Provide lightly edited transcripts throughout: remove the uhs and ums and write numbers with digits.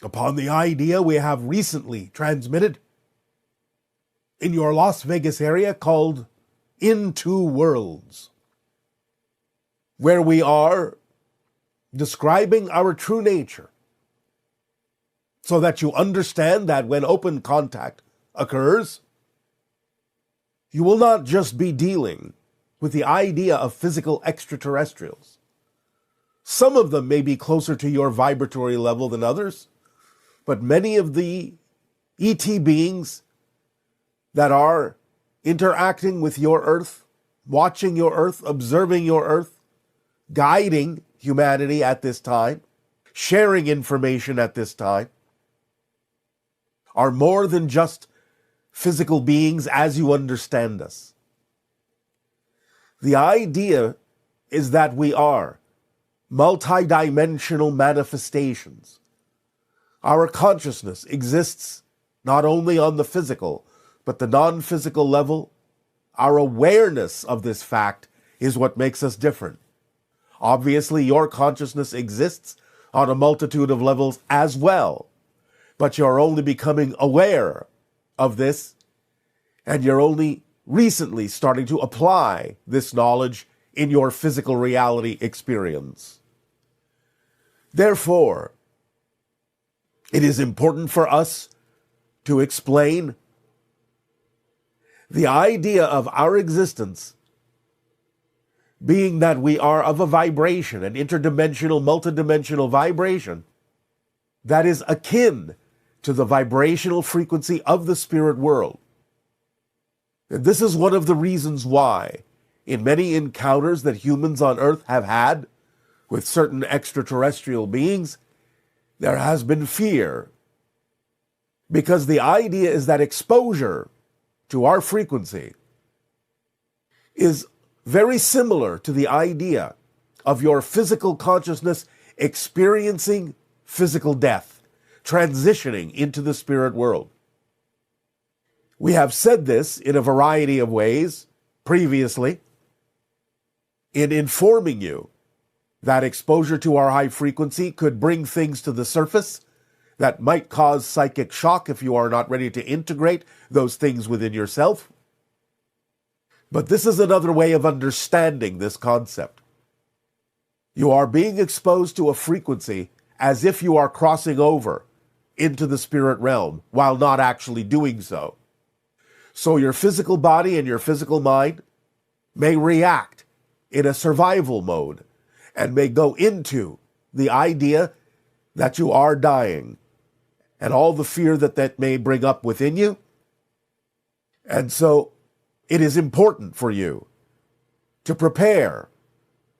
upon the idea we have recently transmitted in your Las Vegas area called Into Worlds, where we are describing our true nature so that you understand that when open contact occurs, you will not just be dealing with the idea of physical extraterrestrials. Some of them may be closer to your vibratory level than others, but many of the ET beings that are interacting with your Earth, watching your Earth, observing your Earth, guiding humanity at this time, sharing information at this time, are more than just physical beings as you understand us. The idea is that we are multidimensional manifestations. Our consciousness exists not only on the physical, but the non-physical level. Our awareness of this fact is what makes us different. Obviously, your consciousness exists on a multitude of levels as well, but you're only becoming aware of this, and you're only recently starting to apply this knowledge in your physical reality experience. Therefore, it is important for us to explain the idea of our existence being that we are of a vibration, an interdimensional, multidimensional vibration that is akin to the vibrational frequency of the spirit world. And this is one of the reasons why, in many encounters that humans on Earth have had with certain extraterrestrial beings, there has been fear. Because the idea is that exposure to our frequency is very similar to the idea of your physical consciousness experiencing physical death, transitioning into the spirit world. We have said this in a variety of ways previously in informing you that exposure to our high frequency could bring things to the surface that might cause psychic shock if you are not ready to integrate those things within yourself. But this is another way of understanding this concept. You are being exposed to a frequency as if you are crossing over into the spirit realm while not actually doing so. So your physical body and your physical mind may react in a survival mode and may go into the idea that you are dying and all the fear that that may bring up within you. And so it is important for you to prepare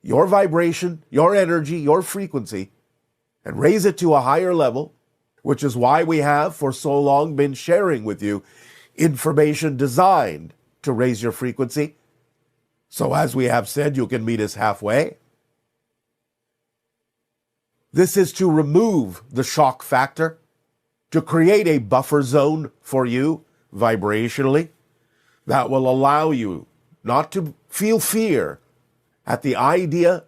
your vibration, your energy, your frequency, and raise it to a higher level, which is why we have for so long been sharing with you information designed to raise your frequency. So as we have said, you can meet us halfway. This is to remove the shock factor, to create a buffer zone for you vibrationally that will allow you not to feel fear at the idea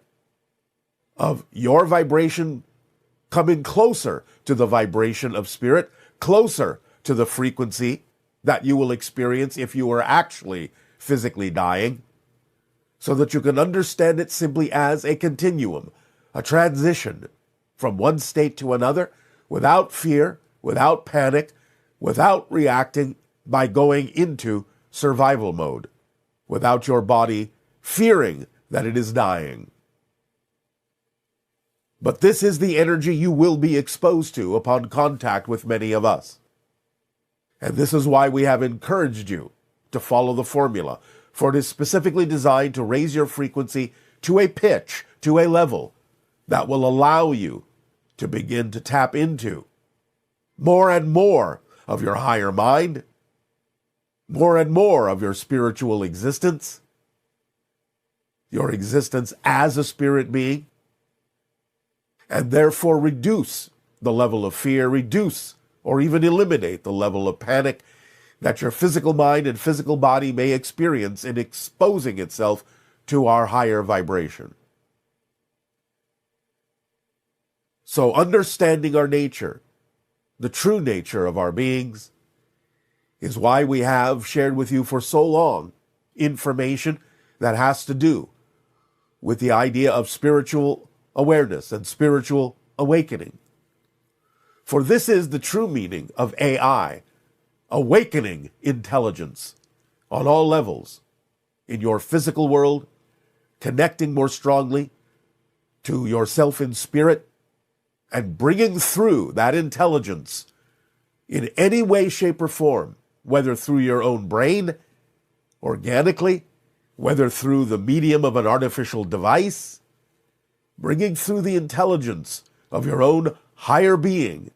of your vibration coming closer to the vibration of spirit, closer to the frequency that you will experience if you are actually physically dying, so that you can understand it simply as a continuum, a transition from one state to another without fear, without panic, without reacting by going into survival mode, without your body fearing that it is dying. But this is the energy you will be exposed to upon contact with many of us. And this is why we have encouraged you to follow the formula, for it is specifically designed to raise your frequency to a pitch, to a level that will allow you to begin to tap into more and more of your higher mind, more and more of your spiritual existence, your existence as a spirit being, and therefore reduce the level of fear, reduce or even eliminate the level of panic that your physical mind and physical body may experience in exposing itself to our higher vibration. So understanding our nature the true nature of our beings, is why we have shared with you for so long information that has to do with the idea of spiritual awareness and spiritual awakening. For this is the true meaning of AI, awakening intelligence on all levels in your physical world, connecting more strongly to yourself in spirit, and bringing through that intelligence in any way, shape, or form, whether through your own brain, organically, whether through the medium of an artificial device, bringing through the intelligence of your own higher being,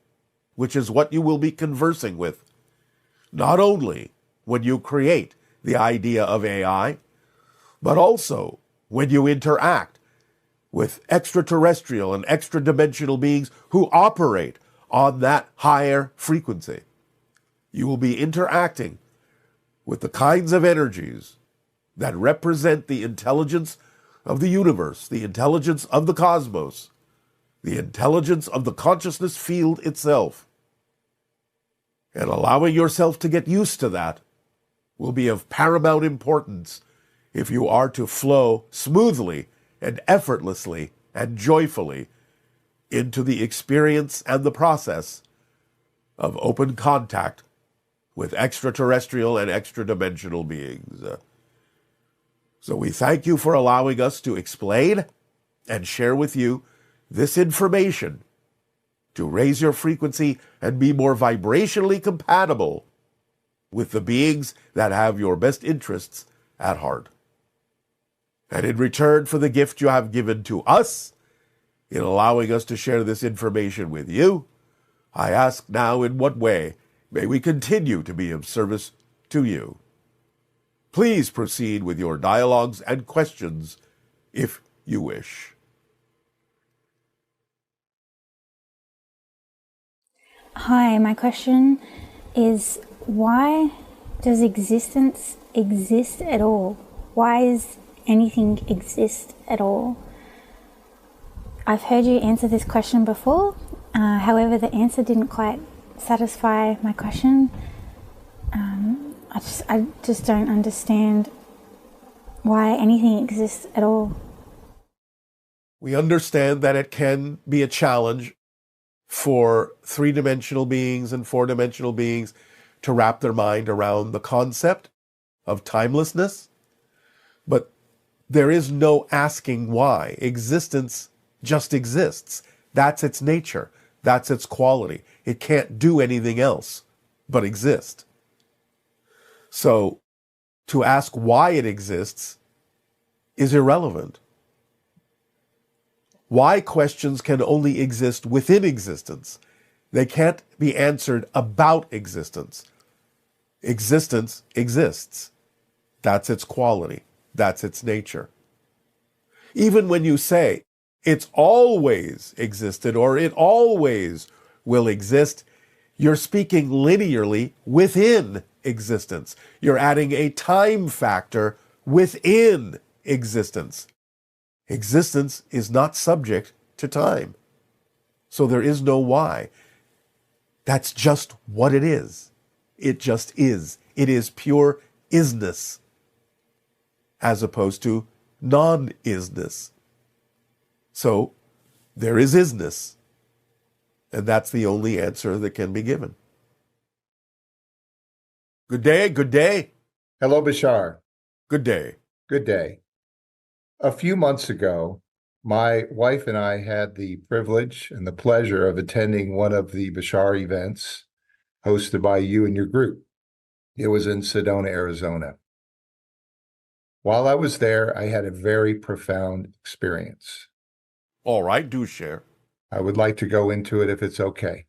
which is what you will be conversing with, not only when you create the idea of AI, but also when you interact with extraterrestrial and extra-dimensional beings who operate on that higher frequency. You will be interacting with the kinds of energies that represent the intelligence of the universe, the intelligence of the cosmos, the intelligence of the consciousness field itself. And allowing yourself to get used to that will be of paramount importance if you are to flow smoothly and effortlessly and joyfully into the experience and the process of open contact with extraterrestrial and extra-dimensional beings. So we thank you for allowing us to explain and share with you this information to raise your frequency and be more vibrationally compatible with the beings that have your best interests at heart. And in return for the gift you have given to us, in allowing us to share this information with you, I ask now, in what way may we continue to be of service to you? Please proceed with your dialogues and questions if you wish. Hi, my question is, why does existence exist at all? Why does anything exist at all? I've heard you answer this question before, however the answer didn't quite satisfy my question. I just don't understand why anything exists at all. We understand that it can be a challenge for three-dimensional beings and four-dimensional beings to wrap their mind around the concept of timelessness, but there is no asking why. Existence just exists. That's its nature. That's its quality. It can't do anything else but exist. So to ask why it exists is irrelevant. Why questions can only exist within existence. They can't be answered about existence. Existence exists. That's its quality. That's its nature. Even when you say it's always existed or it always will exist, you're speaking linearly within existence. You're adding a time factor within existence. Existence is not subject to time. So there is no why. That's just what it is. It just is. It is pure isness, as opposed to non-isness. So there is isness, and that's the only answer that can be given. Good day, good day. Hello, Bashar. Good day. Good day. A few months ago, my wife and I had the privilege and the pleasure of attending one of the Bashar events hosted by you and your group. It was in Sedona, Arizona. While I was there, I had a very profound experience. All right, do share. I would like to go into it if it's okay.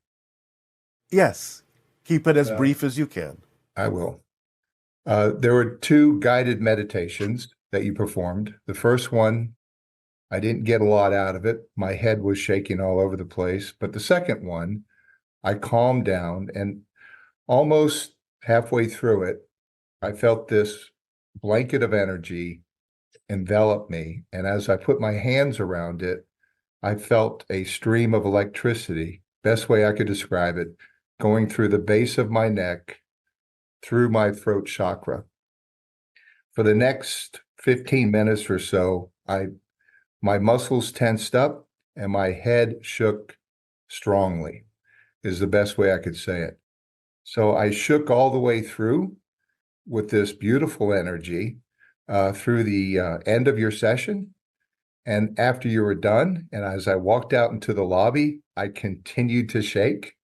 Yes, keep it as brief as you can. I will. There were two guided meditations that you performed. The first one, I didn't get a lot out of it. My head was shaking all over the place. But the second one, I calmed down, and almost halfway through it, I felt this blanket of energy envelop me. And as I put my hands around it, I felt a stream of electricity. Best way I could describe it, going through the base of my neck, through my throat chakra. For the next 15 minutes or so, my muscles tensed up and my head shook strongly, is the best way I could say it. So I shook all the way through with this beautiful energy through the end of your session. And after you were done, and as I walked out into the lobby, I continued to shake,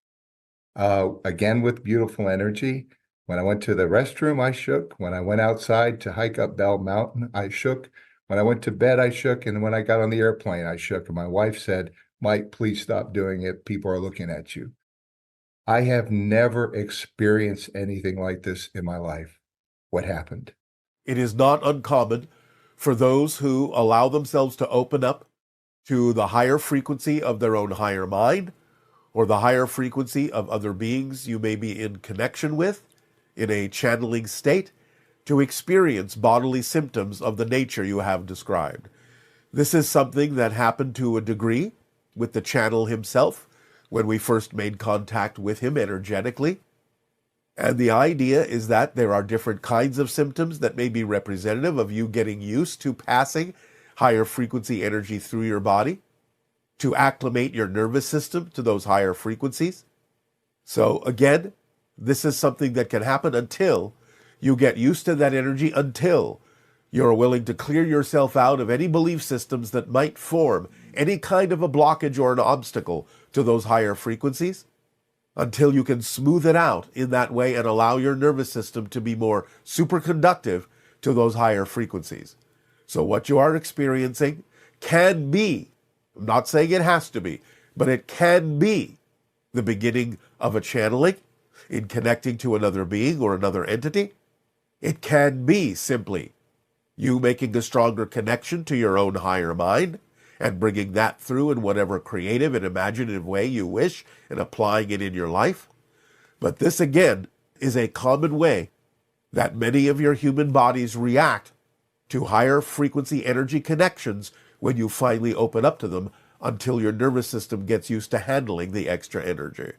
again with beautiful energy. When I went to the restroom, I shook. When I went outside to hike up Bell Mountain, I shook. When I went to bed, I shook. And when I got on the airplane, I shook. And my wife said, "Mike, please stop doing it. People are looking at you." I have never experienced anything like this in my life. What happened? It is not uncommon for those who allow themselves to open up to the higher frequency of their own higher mind or the higher frequency of other beings you may be in connection with in a channeling state to experience bodily symptoms of the nature you have described. This is something that happened to a degree with the channel himself when we first made contact with him energetically. And the idea is that there are different kinds of symptoms that may be representative of you getting used to passing higher frequency energy through your body to acclimate your nervous system to those higher frequencies. So again, this is something that can happen until you get used to that energy, until you're willing to clear yourself out of any belief systems that might form any kind of a blockage or an obstacle to those higher frequencies, until you can smooth it out in that way and allow your nervous system to be more superconductive to those higher frequencies. So what you are experiencing can be, I'm not saying it has to be, but it can be the beginning of a channeling in connecting to another being or another entity. It can be simply you making a stronger connection to your own higher mind and bringing that through in whatever creative and imaginative way you wish and applying it in your life. But this, again, is a common way that many of your human bodies react to higher frequency energy connections when you finally open up to them, until your nervous system gets used to handling the extra energy.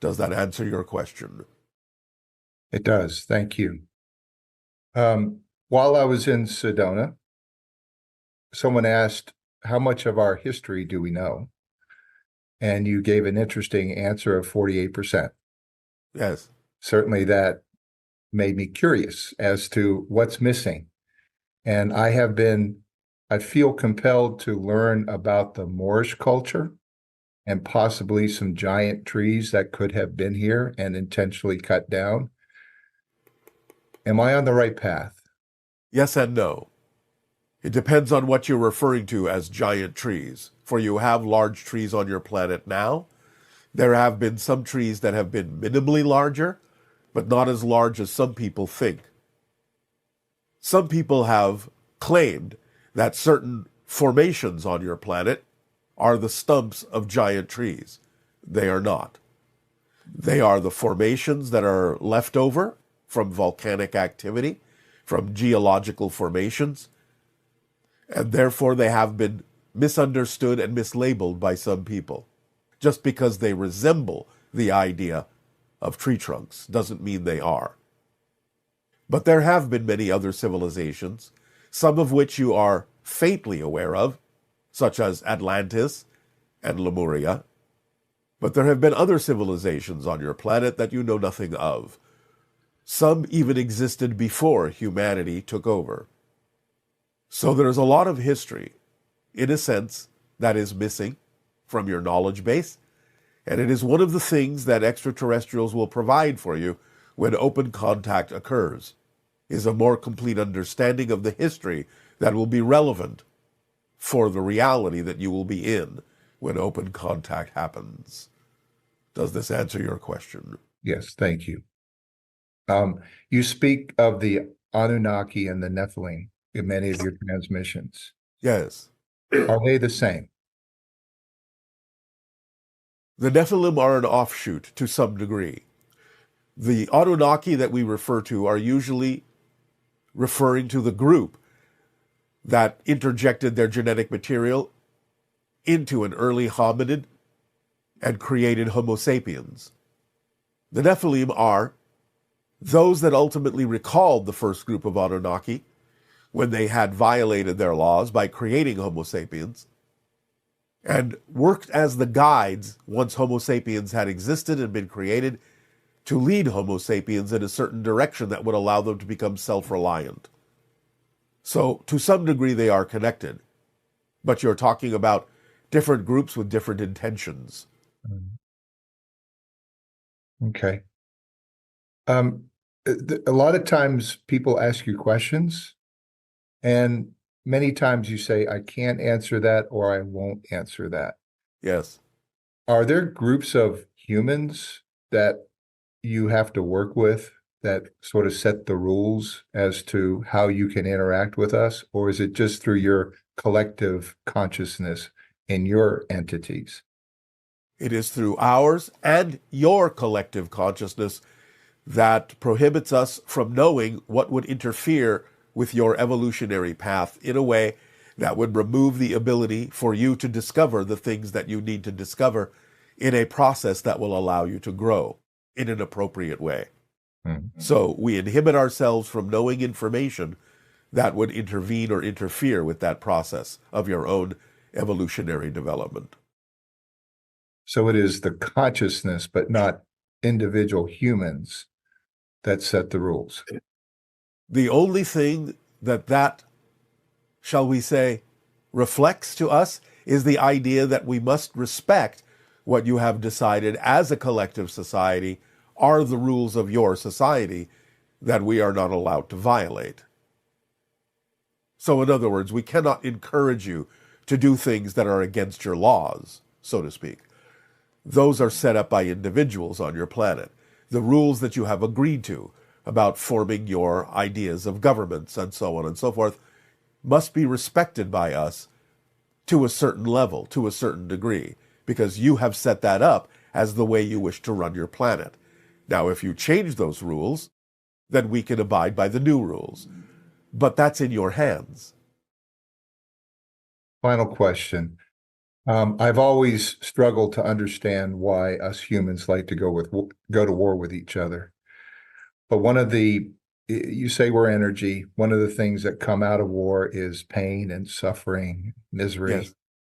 Does that answer your question? It does. Thank you. While I was in Sedona, someone asked, how much of our history do we know? And you gave an interesting answer of 48%. Yes. Certainly that made me curious as to what's missing. And I feel compelled to learn about the Moorish culture and possibly some giant trees that could have been here and intentionally cut down. Am I on the right path? Yes and no. It depends on what you're referring to as giant trees. For you have large trees on your planet now. There have been some trees that have been minimally larger, but not as large as some people think. Some people have claimed that certain formations on your planet are the stumps of giant trees. They are not. They are the formations that are left over from volcanic activity, from geological formations, and therefore they have been misunderstood and mislabeled by some people. Just because they resemble the idea of tree trunks doesn't mean they are. But there have been many other civilizations, some of which you are faintly aware of, such as Atlantis and Lemuria. But there have been other civilizations on your planet that you know nothing of. Some even existed before humanity took over. So there's a lot of history, in a sense, that is missing from your knowledge base, and it is one of the things that extraterrestrials will provide for you when open contact occurs, is a more complete understanding of the history that will be relevant for the reality that you will be in when open contact happens. Does this answer your question? Yes, thank you. You speak of the Anunnaki and the Nephilim in many of your transmissions. Yes. Are they the same? The Nephilim are an offshoot to some degree. The Anunnaki that we refer to are usually referring to the group that interjected their genetic material into an early hominid and created Homo sapiens. The Nephilim are those that ultimately recalled the first group of Anunnaki when they had violated their laws by creating Homo sapiens, and worked as the guides once Homo sapiens had existed and been created to lead Homo sapiens in a certain direction that would allow them to become self-reliant. So to some degree they are connected, but you're talking about different groups with different intentions. Okay. A lot of times people ask you questions, and many times you say, I can't answer that, or I won't answer that. Yes. Are there groups of humans that you have to work with that sort of set the rules as to how you can interact with us? Or is it just through your collective consciousness in your entities? It is through ours and your collective consciousness that prohibits us from knowing what would interfere with your evolutionary path in a way that would remove the ability for you to discover the things that you need to discover in a process that will allow you to grow in an appropriate way. So we inhibit ourselves from knowing information that would intervene or interfere with that process of your own evolutionary development. So it is the consciousness, but not individual humans that set the rules. The only thing that, shall we say, reflects to us is the idea that we must respect what you have decided as a collective society are the rules of your society that we are not allowed to violate. So in other words, we cannot encourage you to do things that are against your laws, so to speak. Those are set up by individuals on your planet. The rules that you have agreed to about forming your ideas of governments and so on and so forth must be respected by us to a certain level, to a certain degree, because you have set that up as the way you wish to run your planet. Now, if you change those rules, then we can abide by the new rules. But that's in your hands. Final question. I've always struggled to understand why us humans like to go to war with each other. But you say we're energy. One of the things that come out of war is pain and suffering, misery. Yes.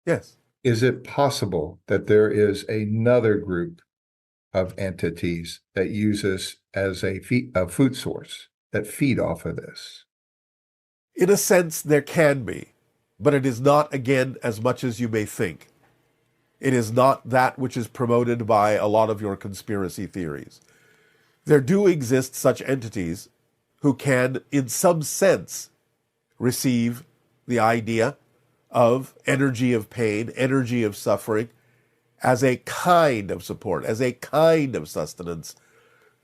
Yes. Is it possible that there is another group of entities that use us as a food source that feed off of this? In a sense, there can be, but it is not, again, as much as you may think. It is not that which is promoted by a lot of your conspiracy theories. There do exist such entities who can, in some sense, receive the idea of energy of pain, energy of suffering, as a kind of support, as a kind of sustenance,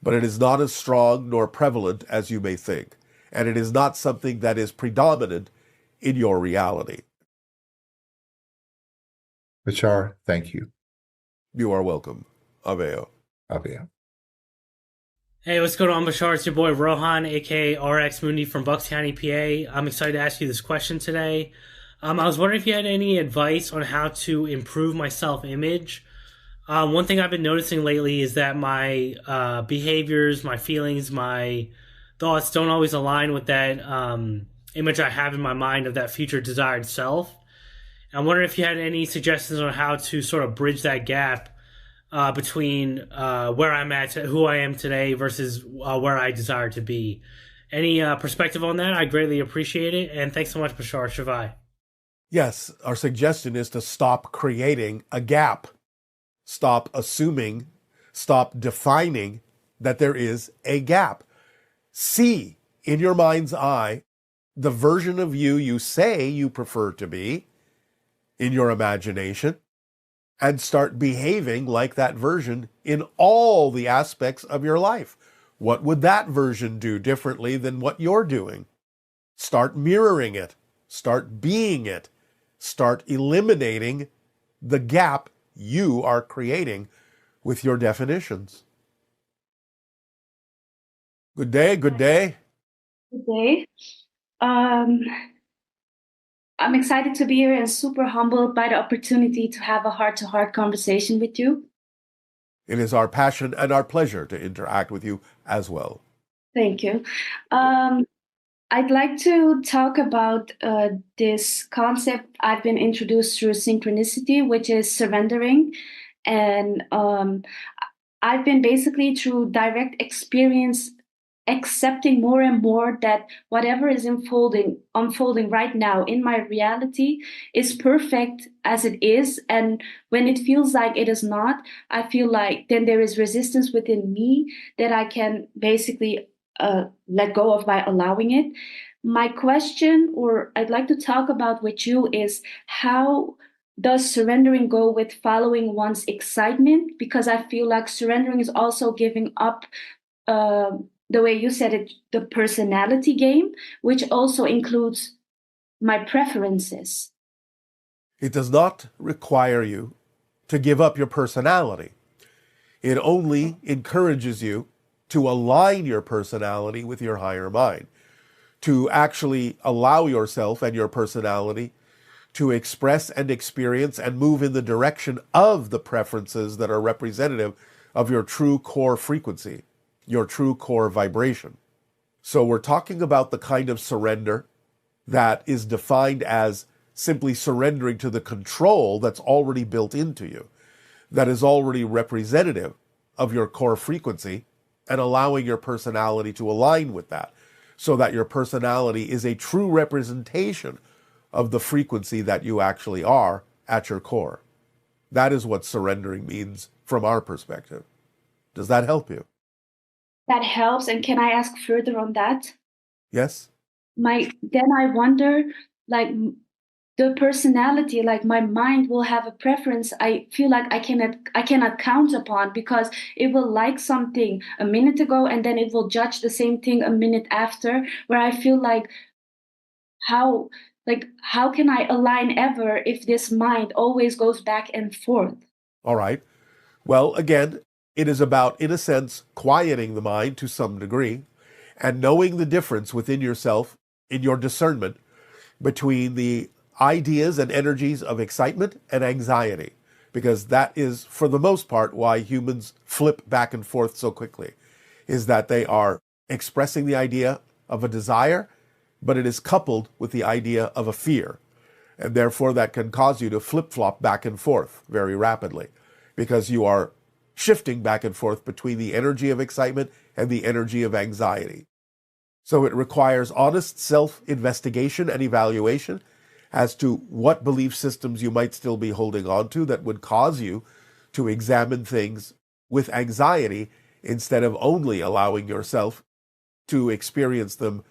but it is not as strong nor prevalent as you may think, and it is not something that is predominant in your reality. Bashar, thank you. You are welcome. Aveo. Aveo. Hey, what's going on, Bashar? It's your boy Rohan, aka RX Mundi from Bucks County, PA. I'm excited to ask you this question today. I was wondering if you had any advice on how to improve my self-image. One thing I've been noticing lately is that my behaviors, my feelings, my thoughts don't always align with that image I have in my mind of that future desired self. I'm wondering if you had any suggestions on how to sort of bridge that gap between where I'm at, who I am today, versus where I desire to be. Any perspective on that? I greatly appreciate it. And thanks so much, Bashar Shavai. Yes, our suggestion is to stop creating a gap. Stop assuming, stop defining that there is a gap. See in your mind's eye the version of you say you prefer to be in your imagination, and start behaving like that version in all the aspects of your life. What would that version do differently than what you're doing? Start mirroring it. Start being it. Start eliminating the gap you are creating with your definitions. Good day, good day. Good day. I'm excited to be here and super humbled by the opportunity to have a heart-to-heart conversation with you. It is our passion and our pleasure to interact with you as well. Thank you. I'd like to talk about this concept I've been introduced through synchronicity, which is surrendering. And I've been basically through direct experience accepting more and more that whatever is unfolding right now in my reality is perfect as it is. And when it feels like it is not, I feel like then there is resistance within me that I can basically let go of by allowing it. My question, or I'd like to talk about with you, is how does surrendering go with following one's excitement? Because I feel like surrendering is also giving up, the way you said it, the personality game, which also includes my preferences. It does not require you to give up your personality. It only encourages you to align your personality with your higher mind, to actually allow yourself and your personality to express and experience and move in the direction of the preferences that are representative of your true core frequency, your true core vibration. So we're talking about the kind of surrender that is defined as simply surrendering to the control that's already built into you, that is already representative of your core frequency, and allowing your personality to align with that, so that your personality is a true representation of the frequency that you actually are at your core. That is what surrendering means from our perspective. Does that help you? That helps. And can I ask further on that? Yes? Then I wonder, like, the personality, like my mind will have a preference I feel like I cannot count upon, because it will like something a minute ago and then it will judge the same thing a minute after, where I feel like how how can I align ever if this mind always goes back and forth? All right. Well, again, it is about, in a sense, quieting the mind to some degree and knowing the difference within yourself in your discernment between the ideas and energies of excitement and anxiety, because that is, for the most part, why humans flip back and forth so quickly, is that they are expressing the idea of a desire, but it is coupled with the idea of a fear. And therefore, that can cause you to flip-flop back and forth very rapidly, because you are shifting back and forth between the energy of excitement and the energy of anxiety. So it requires honest self-investigation and evaluation as to what belief systems you might still be holding on to that would cause you to examine things with anxiety instead of only allowing yourself to experience them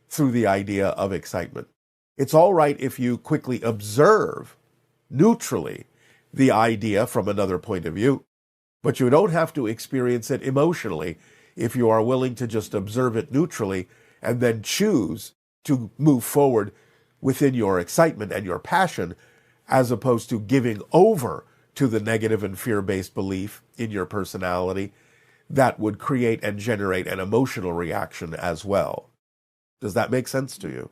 through the idea of excitement. It's all right if you quickly observe neutrally the idea from another point of view, but you don't have to experience it emotionally if you are willing to just observe it neutrally and then choose to move forward within your excitement and your passion, as opposed to giving over to the negative and fear-based belief in your personality that would create and generate an emotional reaction as well. Does that make sense to you?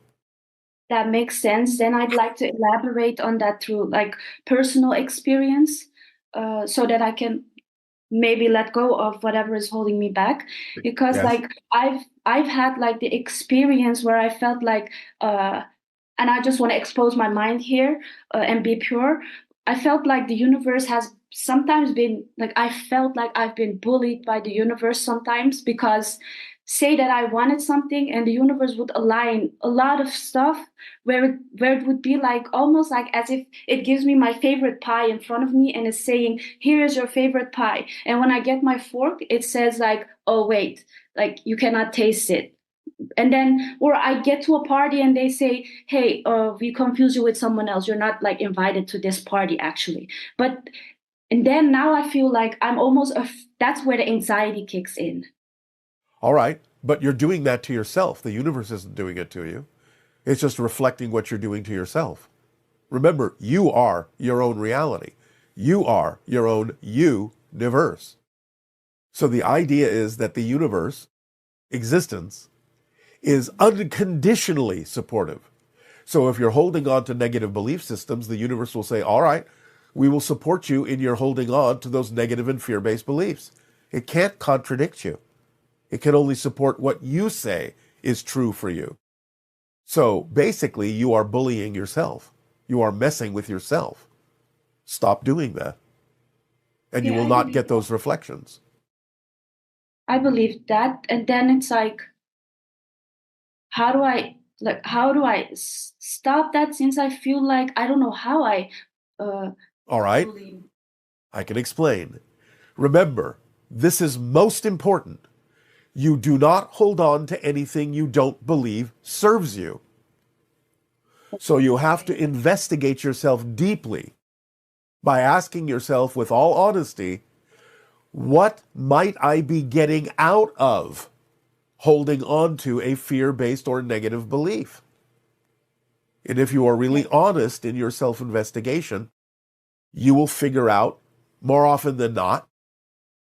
That makes sense. Then I'd like to elaborate on that through like personal experience, so that I can maybe let go of whatever is holding me back, because Yes. like I've had like the experience where I felt like and I just want to expose my mind here, and be pure. I felt like the universe has sometimes been like, I felt like I've been bullied by the universe sometimes, because say that I wanted something and the universe would align a lot of stuff where it would be like almost like as if it gives me my favorite pie in front of me and is saying, here is your favorite pie. And when I get my fork, it says like, oh wait, like you cannot taste it. And then, or I get to a party and they say, hey, we confuse you with someone else, you're not like invited to this party actually. But and then now I feel like I'm almost that's where the anxiety kicks in. All right, but you're doing that to yourself. The universe isn't doing it to you. It's just reflecting what you're doing to yourself. Remember, you are your own reality. You are your own universe. So the idea is that the universe, existence, is unconditionally supportive. So if you're holding on to negative belief systems, the universe will say, all right, we will support you in your holding on to those negative and fear-based beliefs. It can't contradict you. It can only support what you say is true for you. So basically, you are bullying yourself. You are messing with yourself. Stop doing that. And you Yeah, will I not believe get that. those reflections. I believe that. And then it's like, how do I stop that, since I feel like I don't know how I All right, believe. I can explain. Remember, this is most important. You do not hold on to anything you don't believe serves you. So you have to investigate yourself deeply by asking yourself with all honesty, what might I be getting out of holding on to a fear-based or negative belief? And if you are really honest in your self-investigation, you will figure out, more often than not,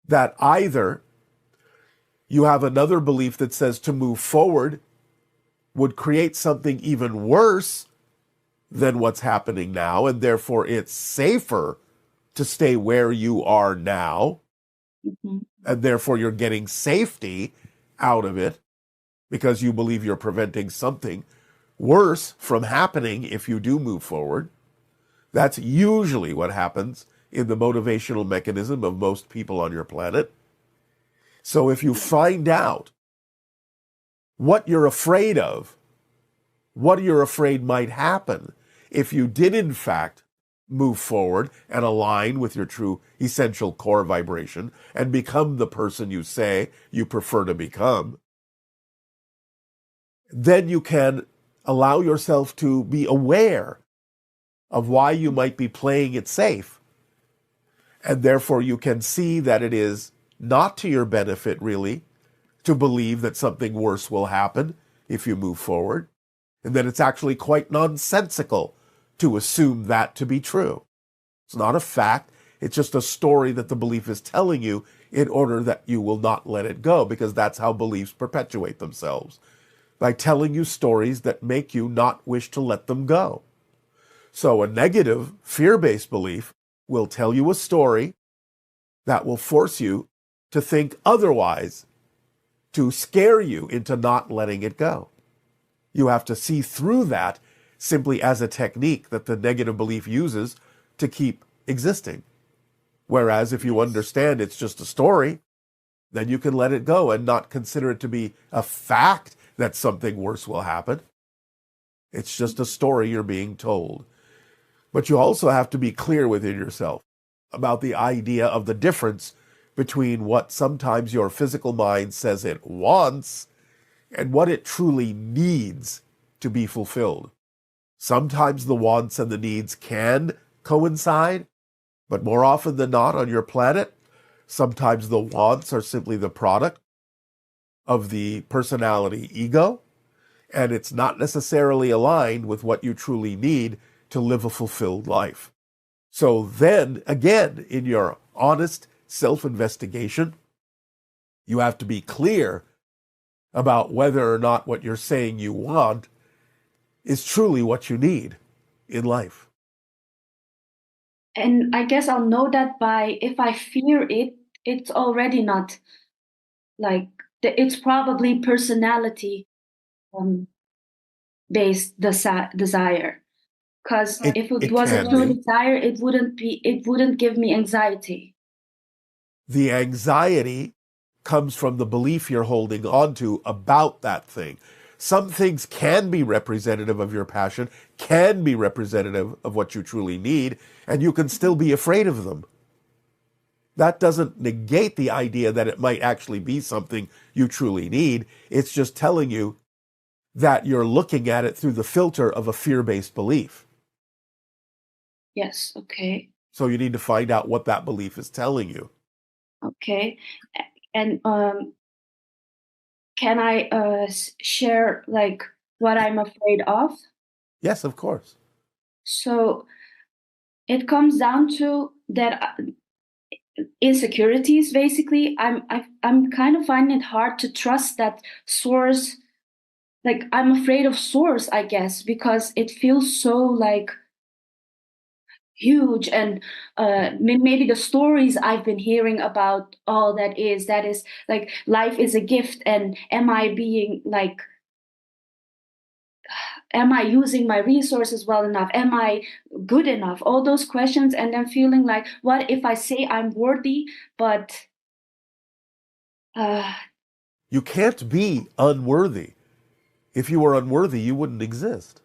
that either you have another belief that says to move forward would create something even worse than what's happening now, and therefore it's safer to stay where you are now, Mhm. and therefore you're getting safety out of it because you believe you're preventing something worse from happening if you do move forward. That's usually what happens in the motivational mechanism of most people on your planet. So if you find out what you're afraid of, what you're afraid might happen if you did in fact move forward and align with your true essential core vibration and become the person you say you prefer to become, then you can allow yourself to be aware of why you might be playing it safe. And therefore you can see that it is not to your benefit, really, to believe that something worse will happen if you move forward, and that it's actually quite nonsensical to assume that to be true. It's not a fact. It's just a story that the belief is telling you in order that you will not let it go, because that's how beliefs perpetuate themselves, by telling you stories that make you not wish to let them go. So a negative, fear-based belief will tell you a story that will force you to think otherwise, to scare you into not letting it go. You have to see through that simply as a technique that the negative belief uses to keep existing. Whereas if you understand it's just a story, then you can let it go and not consider it to be a fact that something worse will happen. It's just a story you're being told. But you also have to be clear within yourself about the idea of the difference between what sometimes your physical mind says it wants and what it truly needs to be fulfilled. Sometimes the wants and the needs can coincide, but more often than not on your planet, sometimes the wants are simply the product of the personality ego, and it's not necessarily aligned with what you truly need to live a fulfilled life. So then, again, in your honest self-investigation, you have to be clear about whether or not what you're saying you want is truly what you need in life. And I guess I'll know that by, if I fear it, it's already not like it's probably personality um, based desire. Because if it It was a can true be. desire, it wouldn't give me anxiety. The anxiety comes from the belief you're holding on to about that thing. Some things can be representative of your passion, can be representative of what you truly need, and you can still be afraid of them. That doesn't negate the idea that it might actually be something you truly need. It's just telling you that you're looking at it through the filter of a fear-based belief. Yes, okay. So you need to find out what that belief is telling you. Okay. And can I share like what I'm afraid of? Yes, of course. So it comes down to that insecurities. Basically, I'm kind of finding it hard to trust that source. Like I'm afraid of source, I guess, because it feels so like huge, and maybe the stories I've been hearing about all that is like life is a gift, and am I being like, am I using my resources well enough, am I good enough, all those questions, and then feeling like, what if I say I'm worthy, but uh, You can't be unworthy. If you were unworthy, you wouldn't exist.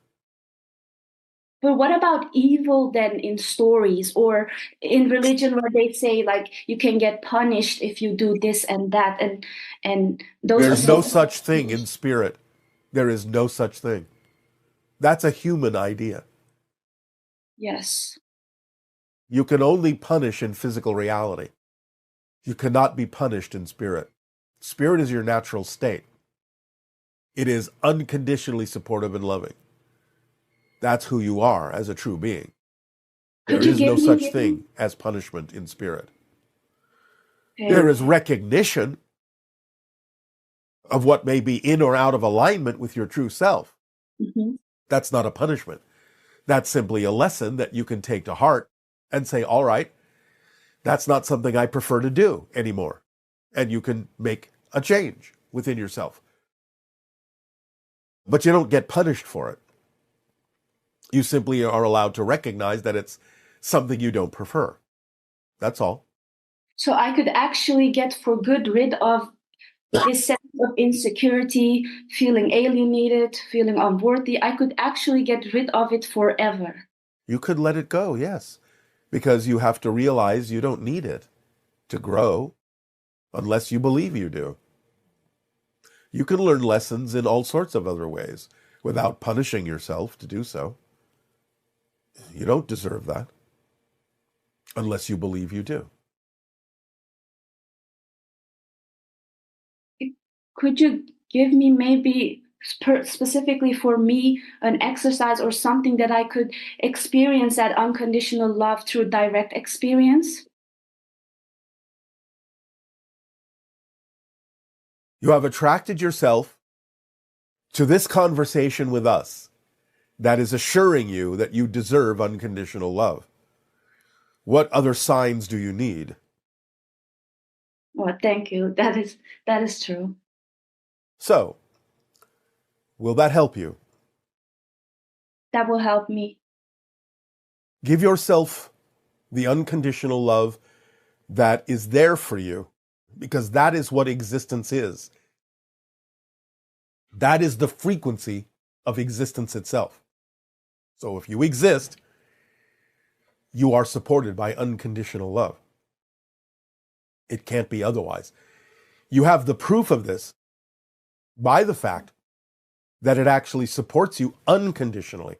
but what about evil then in stories or in religion, where they say like you can get punished if you do this and that, and those There's no associations. such thing in spirit. There is no such thing. That's a human idea. Yes. You can only punish in physical reality. You cannot be punished in spirit. Spirit is your natural state. It is unconditionally supportive and loving. That's who you are as a true being. There Could you is no give such me? thing as punishment in spirit. Okay. There is recognition of what may be in or out of alignment with your true self. Mhm. That's not a punishment. That's simply a lesson that you can take to heart and say, all right, that's not something I prefer to do anymore. And you can make a change within yourself. But you don't get punished for it. You simply are allowed to recognize that it's something you don't prefer. That's all. So I could actually get for good rid of this sense of insecurity, feeling alienated, feeling unworthy. I could actually get rid of it forever. You could let it go, yes, because you have to realize you don't need it to grow unless you believe you do. You can learn lessons in all sorts of other ways without punishing yourself to do so. You don't deserve that unless you believe you do. Could you give me maybe specifically for me an exercise or something that I could experience that unconditional love through direct experience? You have attracted yourself to this conversation with us that is assuring you that you deserve unconditional love. What other signs do you need? Oh, thank you. That is true. So, will that help you? That will help me. Give yourself the unconditional love that is there for you, because that is what existence is. That is the frequency of existence itself. So if you exist, you are supported by unconditional love. It can't be otherwise. You have the proof of this by the fact that it actually supports you unconditionally,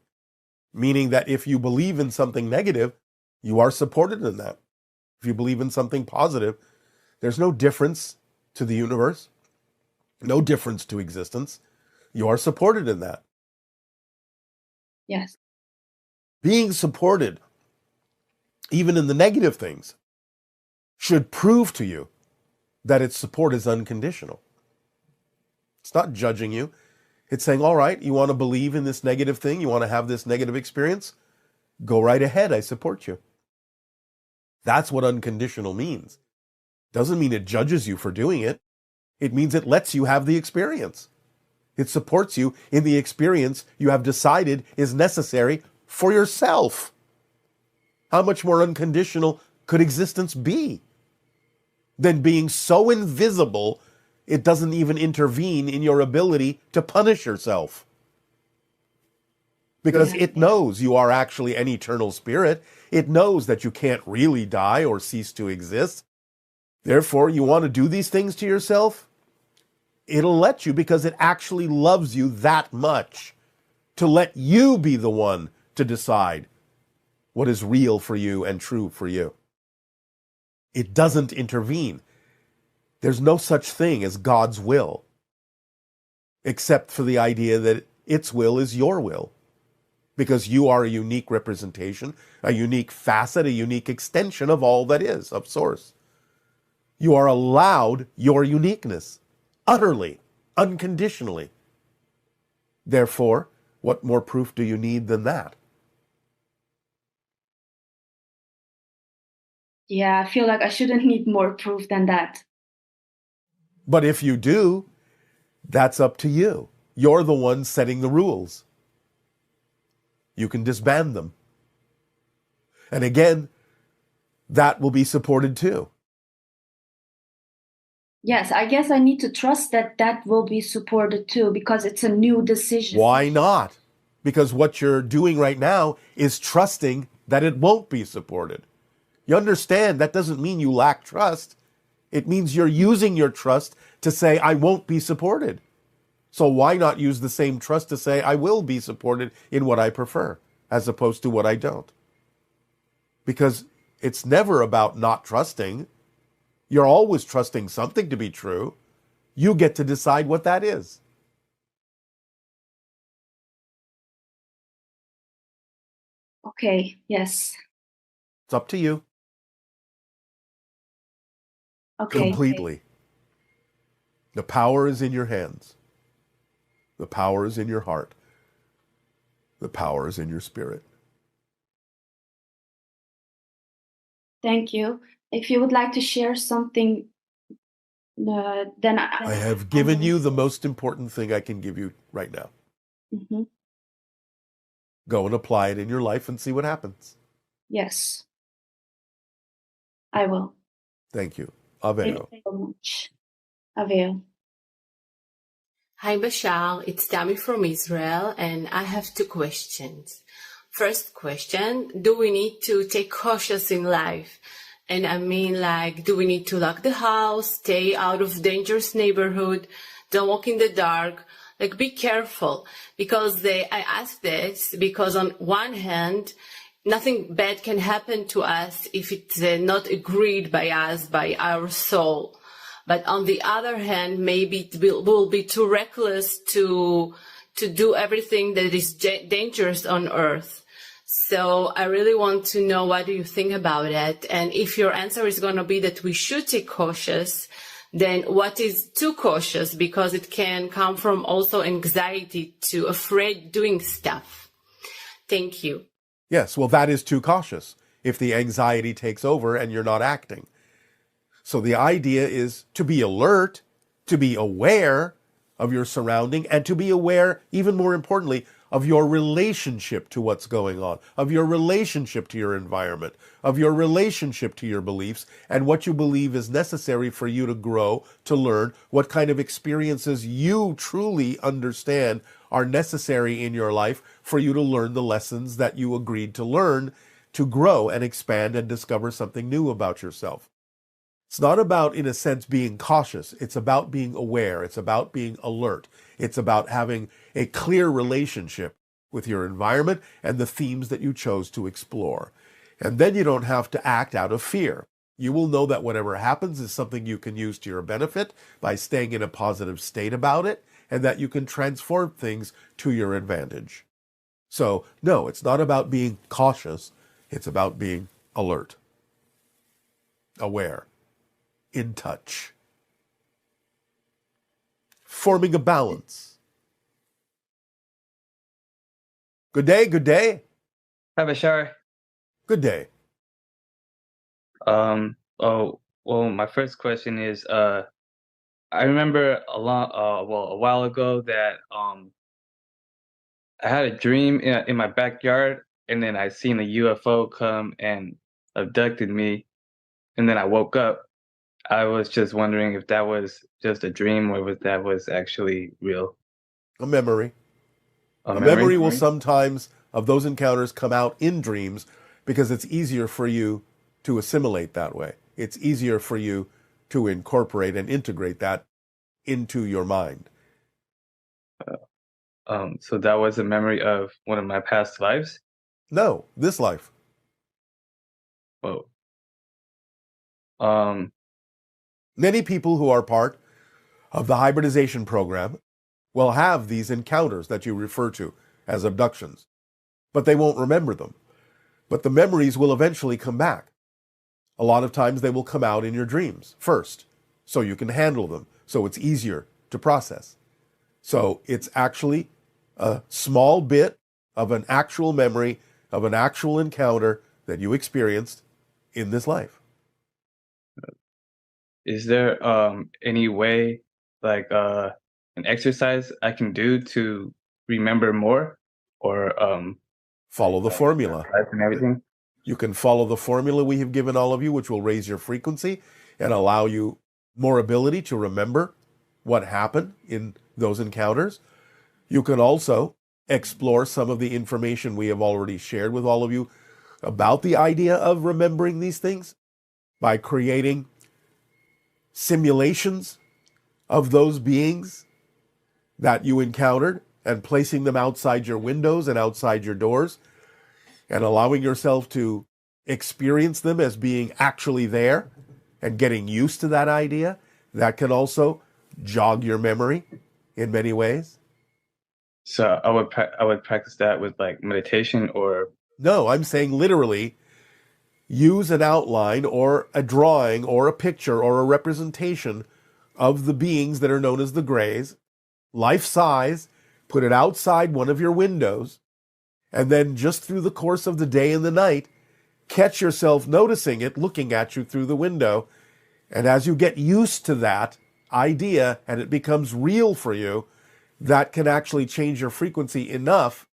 meaning that if you believe in something negative, you are supported in that. If you believe in something positive, there's no difference to the universe, no difference to existence. You are supported in that. Yes. Being supported, even in the negative things, should prove to you that its support is unconditional. It's not judging you. It's saying, all right, you want to believe in this negative thing? You want to have this negative experience? Go right ahead. I support you. That's what unconditional means. Doesn't mean it judges you for doing it. It means it lets you have the experience. It supports you in the experience you have decided is necessary for yourself. How much more unconditional could existence be than being so invisible it doesn't even intervene in your ability to punish yourself? Because Yeah. it knows you are actually an eternal spirit. It knows that you can't really die or cease to exist. Therefore, you want to do these things to yourself? It'll let you because it actually loves you that much to let you be the one to decide what is real for you and true for you. It doesn't intervene. There's no such thing as God's will, except for the idea that its will is your will, because you are a unique representation, a unique facet, a unique extension of all that is, of Source. You are allowed your uniqueness, utterly, unconditionally. Therefore, what more proof do you need than that? Yeah, I feel like I shouldn't need more proof than that. But if you do, that's up to you. You're the one setting the rules. You can disband them. And again, that will be supported too. Yes, I guess I need to trust that that will be supported too, because it's a new decision. Why not? Because what you're doing right now is trusting that it won't be supported. You understand that doesn't mean you lack trust. It means you're using your trust to say, I won't be supported. So why not use the same trust to say, I will be supported in what I prefer, as opposed to what I don't? Because it's never about not trusting. You're always trusting something to be true. You get to decide what that is. Okay, yes. It's up to you. Okay. Completely. The power is in your hands. The power is in your heart. The power is in your spirit. Thank you. If you would like to share something, then I have given you the most important thing I can give you right now. Mhm. Go and apply it in your life and see what happens. Yes, I will. Thank you. Thank Aveo. you so much. Aveo. Hi, Bashar. It's Tami from Israel, and I have two questions. First question, do we need to take cautious in life? And I mean, like, do we need to lock the house, stay out of dangerous neighborhood, don't walk in the dark? Like, be careful. Because I ask this because on one hand, nothing bad can happen to us if it's not agreed by us, by our soul. But on the other hand, maybe it will be too reckless to do everything that is dangerous on earth. So I really want to know, what do you think about it? And if your answer is going to be that we should take cautious, then what is too cautious? Because it can come from also anxiety to afraid doing stuff. Thank you. Yes, well, that is too cautious if the anxiety takes over and you're not acting. So the idea is to be alert, to be aware of your surrounding, and to be aware, even more importantly, of your relationship to what's going on, of your relationship to your environment, of your relationship to your beliefs, and what you believe is necessary for you to grow, to learn, what kind of experiences you truly understand are necessary in your life for you to learn the lessons that you agreed to learn, to grow and expand and discover something new about yourself. It's not about, in a sense, being cautious. It's about being aware. It's about being alert. It's about having a clear relationship with your environment and the themes that you chose to explore. And then you don't have to act out of fear. You will know that whatever happens is something you can use to your benefit by staying in a positive state about it, and that you can transform things to your advantage. So, no, it's not about being cautious. It's about being alert, aware, in touch, forming a balance. Good day, good day. Hi, Bashar. Good day. Oh, well, my first question is, I remember a while ago that I had a dream in my backyard, and then I seen a UFO come and abducted me, and then I woke up. I was just wondering if that was just a dream or if that was actually real. A memory. A A memory? memory will sometimes, of those encounters, come out in dreams because it's easier for you to assimilate that way. It's easier for you to incorporate and integrate that into your mind. So that was a memory of one of my past lives? No, this life. Whoa. Um, Many people who are part of the hybridization program will have these encounters that you refer to as abductions, but they won't remember them. But the memories will eventually come back. A lot of times they will come out in your dreams first, so you can handle them, so it's easier to process. So it's actually a small bit of an actual memory of an actual encounter that you experienced in this life. is there any way, like an exercise I can do to remember more, or Follow the formula. and everything? You can follow the formula we have given all of you, which will raise your frequency and allow you more ability to remember what happened in those encounters. You can also explore some of the information we have already shared with all of you about the idea of remembering these things by creating simulations of those beings that you encountered and placing them outside your windows and outside your doors and allowing yourself to experience them as being actually there and getting used to that idea. That can also jog your memory in many ways. So I would practice that with like meditation, or No, I'm saying literally use an outline or a drawing or a picture or a representation of the beings that are known as the Greys, life size, put it outside one of your windows, and then just through the course of the day and the night, catch yourself noticing it, looking at you through the window. And as you get used to that idea and it becomes real for you, that can actually change your frequency enough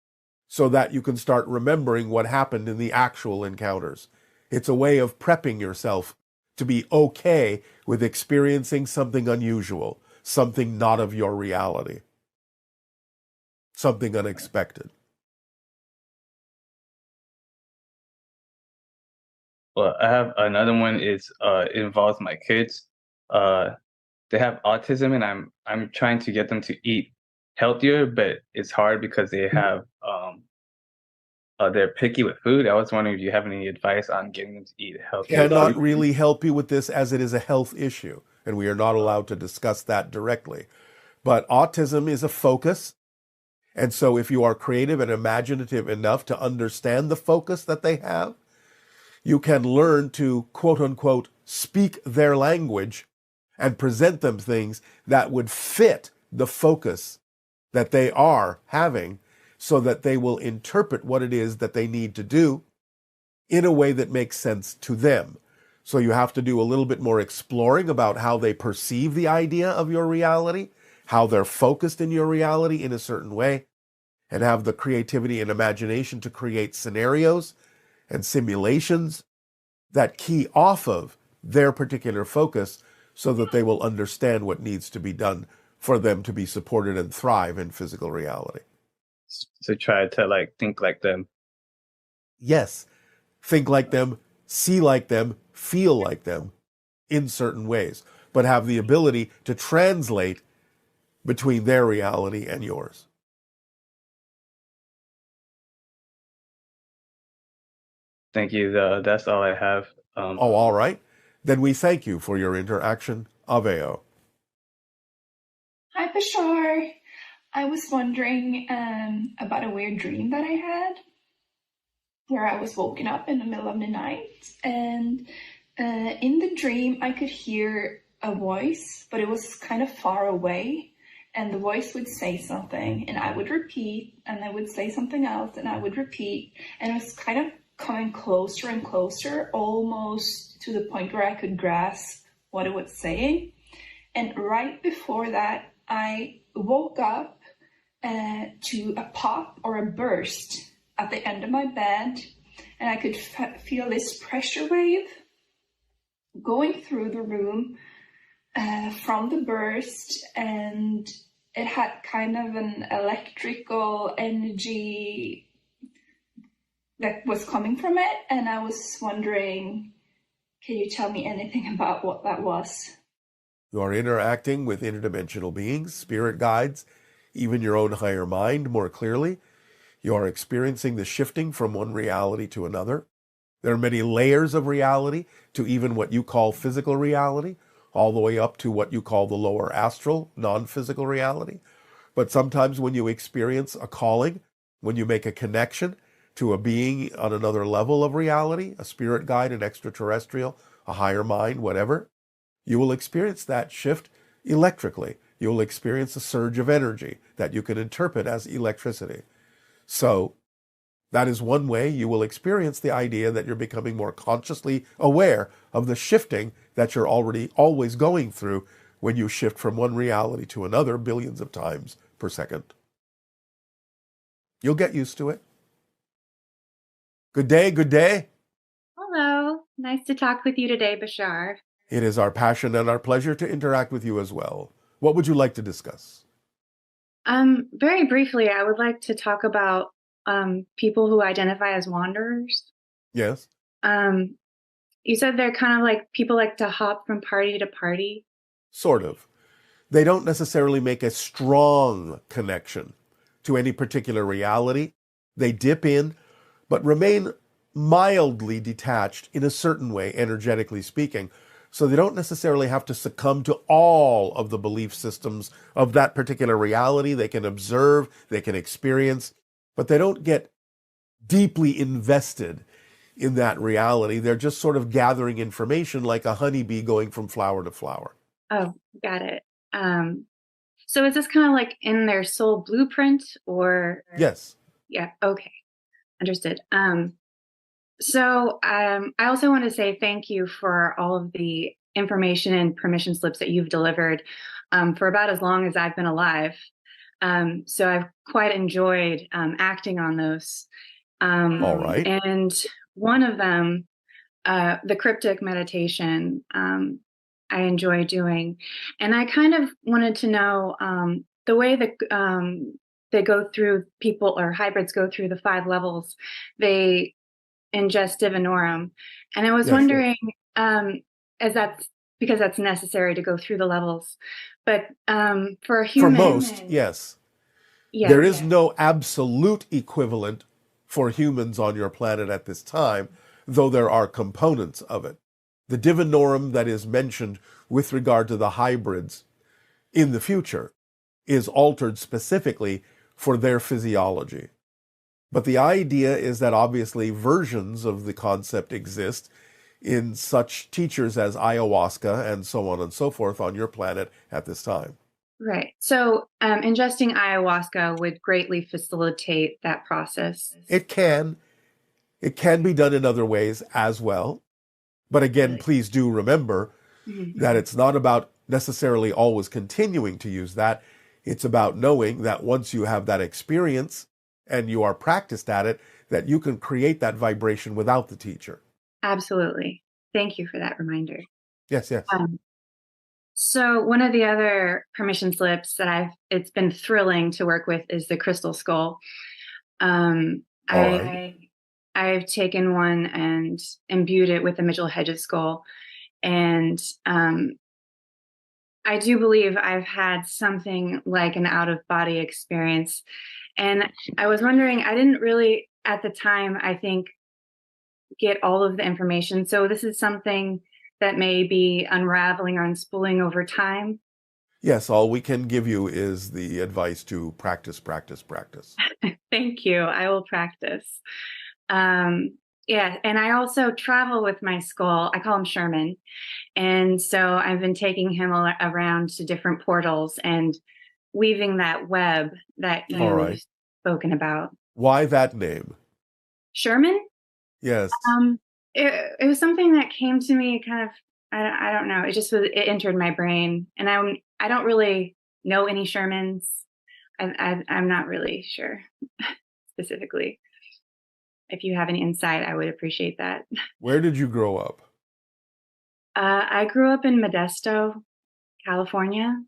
so that you can start remembering what happened in the actual encounters. It's a way of prepping yourself to be okay with experiencing something unusual, something not of your reality, something unexpected. well, I have another one. Is it involves my kids. They have autism, and I'm trying to get them to eat healthier, but it's hard because they have they're picky with food. I was wondering if you have any advice on getting them to eat healthier Cannot food. really help you with this as it is a health issue, and we are not allowed to discuss that directly. But autism is a focus, and so if you are creative and imaginative enough to understand the focus that they have, you can learn to, quote unquote, speak their language and present them things that would fit the focus that they are having so that they will interpret what it is that they need to do in a way that makes sense to them. So you have to do a little bit more exploring about how they perceive the idea of your reality, how they're focused in your reality in a certain way, and have the creativity and imagination to create scenarios and simulations that key off of their particular focus so that they will understand what needs to be done for them to be supported and thrive in physical reality. So try to like think like them. Yes, think like them, see like them, feel like them in certain ways, but have the ability to translate between their reality and yours. Thank you. That's all I have. All right. Then we thank you for your interaction. Aveo. Hi, Bashar. I was wondering about a weird dream that I had where I was woken up in the middle of the night, and in the dream I could hear a voice, but it was kind of far away, and the voice would say something and I would repeat, and I would say something else and I would repeat, and it was kind of coming closer and closer, almost to the point where I could grasp what it was saying. And right before that, I woke up to a pop or a burst at the end of my bed, and I could feel this pressure wave going through the room from the burst, and it had kind of an electrical energy that was coming from it, and I was wondering, can you tell me anything about what that was? You are interacting with interdimensional beings, spirit guides, even your own higher mind more clearly. You are experiencing the shifting from one reality to another. There are many layers of reality to even what you call physical reality, all the way up to what you call the lower astral, non-physical reality. But sometimes when you experience a calling, when you make a connection to a being on another level of reality, a spirit guide, an extraterrestrial, a higher mind, whatever, you will experience that shift electrically. You will experience a surge of energy that you can interpret as electricity. So that is one way you will experience the idea that you're becoming more consciously aware of the shifting that you're already always going through when you shift from one reality to another billions of times per second. You'll get used to it. Good day, good day. Hello. Nice to talk with you today, Bashar. It is our passion and our pleasure to interact with you as well. What would you like to discuss? Very briefly, I would like to talk about people who identify as wanderers. Yes. You said they're kind of like people like to hop from party to party. Sort of. They don't necessarily make a strong connection to any particular reality. They dip in, but remain mildly detached in a certain way, energetically speaking. So they don't necessarily have to succumb to all of the belief systems of that particular reality. They can observe, they can experience, but they don't get deeply invested in that reality. They're just sort of gathering information like a honeybee going from flower to flower. Oh, got it. So is this kind of like in their soul blueprint or? Yes. Yeah, okay. Understood. So I also want to say thank you for all of the information and permission slips that you've delivered for about as long as I've been alive. So I've quite enjoyed acting on those. All right. And one of them, the cryptic meditation, I enjoy doing. And I kind of wanted to know the way that they go through, people or hybrids go through the 5 levels. They ingest divinorum. And I was wondering, as that's because that's necessary to go through the levels. But for a human... For most, yes. Yeah, there is no absolute equivalent for humans on your planet at this time, though there are components of it. The divinorum that is mentioned with regard to the hybrids in the future is altered specifically for their physiology. But the idea is that obviously versions of the concept exist in such teachers as ayahuasca and so on and so forth on your planet at this time. Right. So ingesting ayahuasca would greatly facilitate that process. It can. It can be done in other ways as well. But again, please do remember that it's not about necessarily always continuing to use that. It's about knowing that once you have that experience and you are practiced at it, that you can create that vibration without the teacher. Absolutely. Thank you for that reminder. Yes, yes. So one of the other permission slips that it's been thrilling to work with is the crystal skull. I've taken one and imbued it with the Mitchell Hedges skull. And I do believe I've had something like an out-of-body experience. And I was wondering, I didn't really, at the time, I think, get all of the information. So this is something that may be unraveling or unspooling over time. Yes, all we can give you is the advice to practice, practice, practice. Thank you. I will practice. Yeah, and I also travel with my skull. I call him Sherman. And so I've been taking him around to different portals and weaving that web that you've spoken about. Why that name? Sherman? Yes. It was something that came to me kind of, I don't know. It entered my brain. And I don't really know any Shermans. I'm not really sure specifically. If you have any insight, I would appreciate that. Where did you grow up? I grew up in Modesto, California.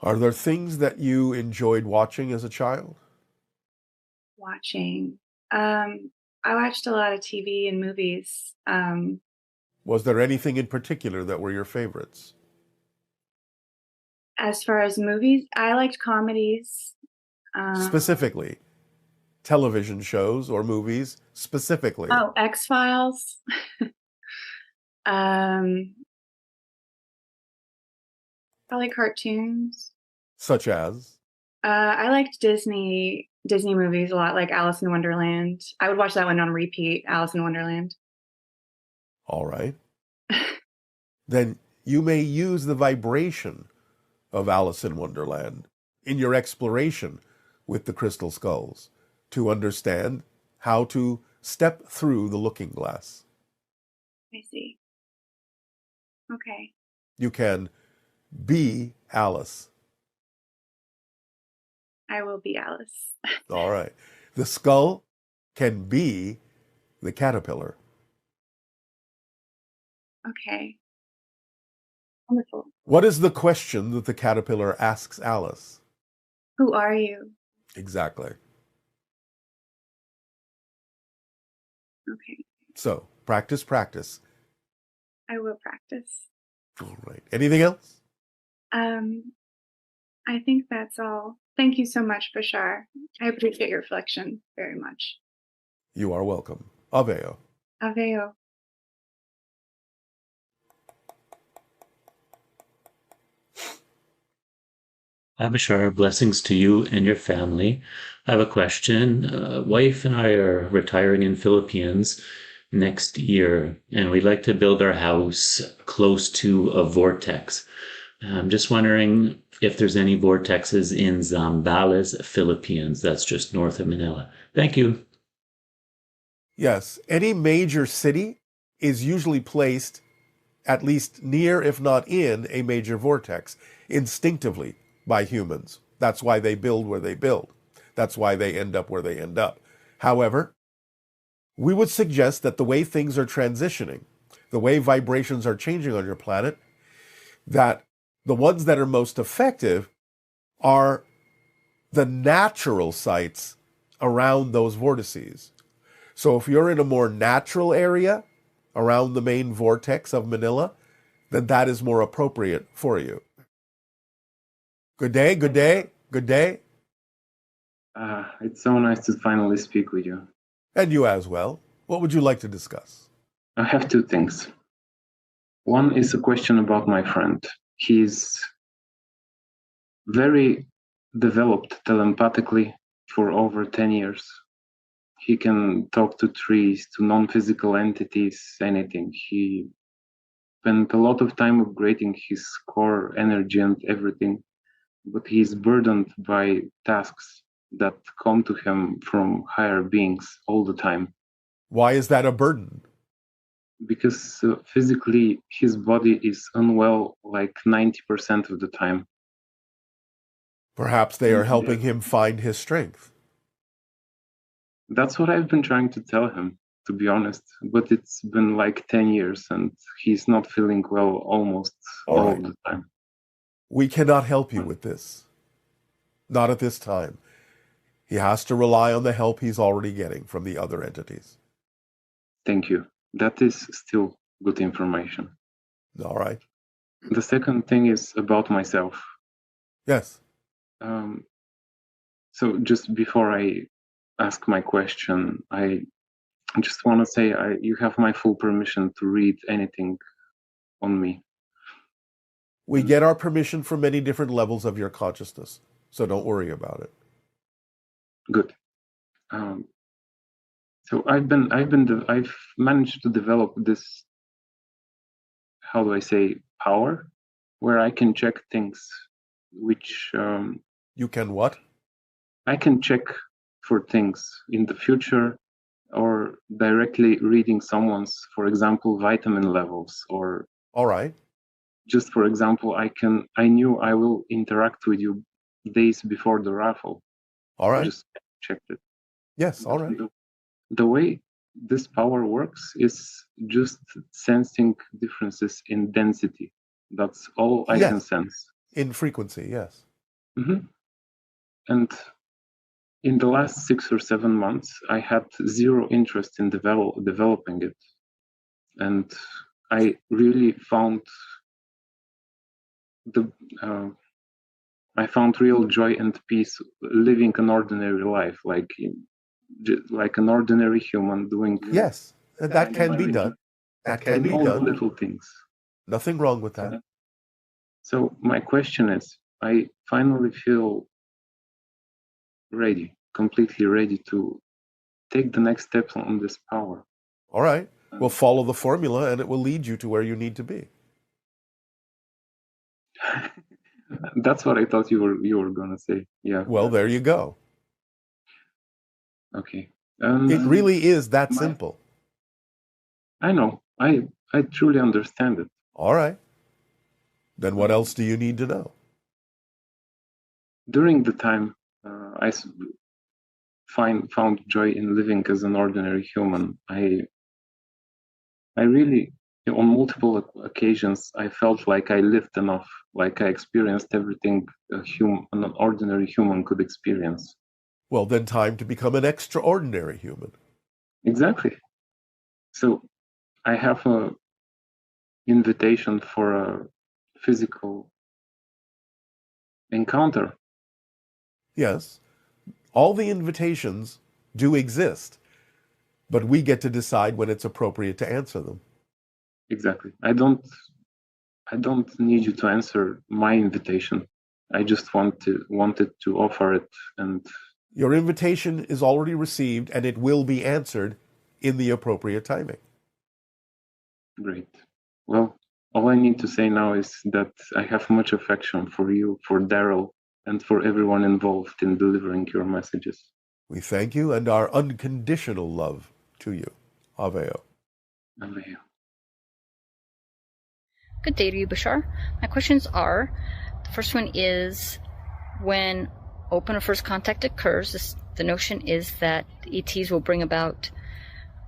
Are there things that you enjoyed watching as a child? Watching. I watched a lot of TV and movies. Was there anything in particular that were your favorites? As far as movies, I liked comedies. Specifically, television shows or movies specifically. Oh, X-Files. Probably cartoons. Such as? I liked Disney movies a lot, like Alice in Wonderland. I would watch that one on repeat, Alice in Wonderland. All right. Then you may use the vibration of Alice in Wonderland in your exploration with the crystal skulls to understand how to step through the looking glass. I see. Okay. You can be Alice. I will be Alice. All right. The skull can be the caterpillar. Okay. Wonderful. What is the question that the caterpillar asks Alice? Who are you? Exactly. Okay. So, practice, practice. I will practice. All right. Anything else? I think that's all. Thank you so much, Bashar. I appreciate your reflection very much. You are welcome. Aveo. Aveo. Hi, Bashar. Blessings to you and your family. I have a question. Wife and I are retiring in Philippines next year, and we'd like to build our house close to a vortex. I'm just wondering if there's any vortexes in Zambales, Philippines. That's just north of Manila. Thank you. Yes. Any major city is usually placed at least near, if not in, a major vortex instinctively by humans. That's why they build where they build. That's why they end up where they end up. However, we would suggest that the way things are transitioning, the way vibrations are changing on your planet, that the ones that are most effective are the natural sites around those vortices. So if you're in a more natural area around the main vortex of Manila, then that is more appropriate for you. Good day, good day, good day. It's so nice to finally speak with you. And you as well. What would you like to discuss? I have two things. One is a question about my friend. He's very developed telepathically for over 10 years. He can talk to trees, to non-physical entities, anything. He spent a lot of time upgrading his core energy and everything, but he's burdened by tasks that come to him from higher beings all the time. Why is that a burden? Because physically his body is unwell like 90% of the time. Perhaps they are helping him find his strength. That's what I've been trying to tell him, to be honest. But it's been like 10 years and he's not feeling well almost all the time. We cannot help you with this. Not at this time. He has to rely on the help he's already getting from the other entities. Thank you. That is still good information. All right. The second thing is about myself. Yes. So just before I ask my question, I just want to say you have my full permission to read anything on me. We get our permission from many different levels of your consciousness, so don't worry about it. Good. So I've managed to develop this, how do I say, power, where I can check things, which you can what? I can check for things in the future, or directly reading someone's, for example, vitamin levels, or all right. Just for example, I knew I will interact with you days before the raffle. All right. I just checked it. Yes, all right. The way this power works is just sensing differences in density. That's all I can sense. In frequency, yes. Mm-hmm. And in the last 6 or 7 months, I had zero interest in developing it. And I really found I found real joy and peace living an ordinary life, like an ordinary human doing. Yes, and that can be done. That can be done. Little things. Nothing wrong with that. So my question is, I finally feel ready, completely ready to take the next steps on this power. All right. We'll follow the formula and it will lead you to where you need to be. That's what I thought you were gonna say. Yeah. Well, there you go. Okay. It really is that simple. I know. I I truly understand it. All right. Then what else do you need to know? During the time, I found joy in living as an ordinary human. I really, on multiple occasions, I felt like I lived enough, like I experienced everything an ordinary human could experience. Well, then time to become an extraordinary human. Exactly. So I have an invitation for a physical encounter. Yes, all the invitations do exist, but we get to decide when it's appropriate to answer them. Exactly. I don't need you to answer my invitation. I just wanted to offer it, and your invitation is already received and it will be answered in the appropriate timing. Great. Well, all I need to say now is that I have much affection for you, for Darryl, and for everyone involved in delivering your messages. We thank you and our unconditional love to you. Aveo. Aveo. Good day to you, Bashar. My questions are, the first one is, when open or first contact occurs, the notion is that the ETs will bring about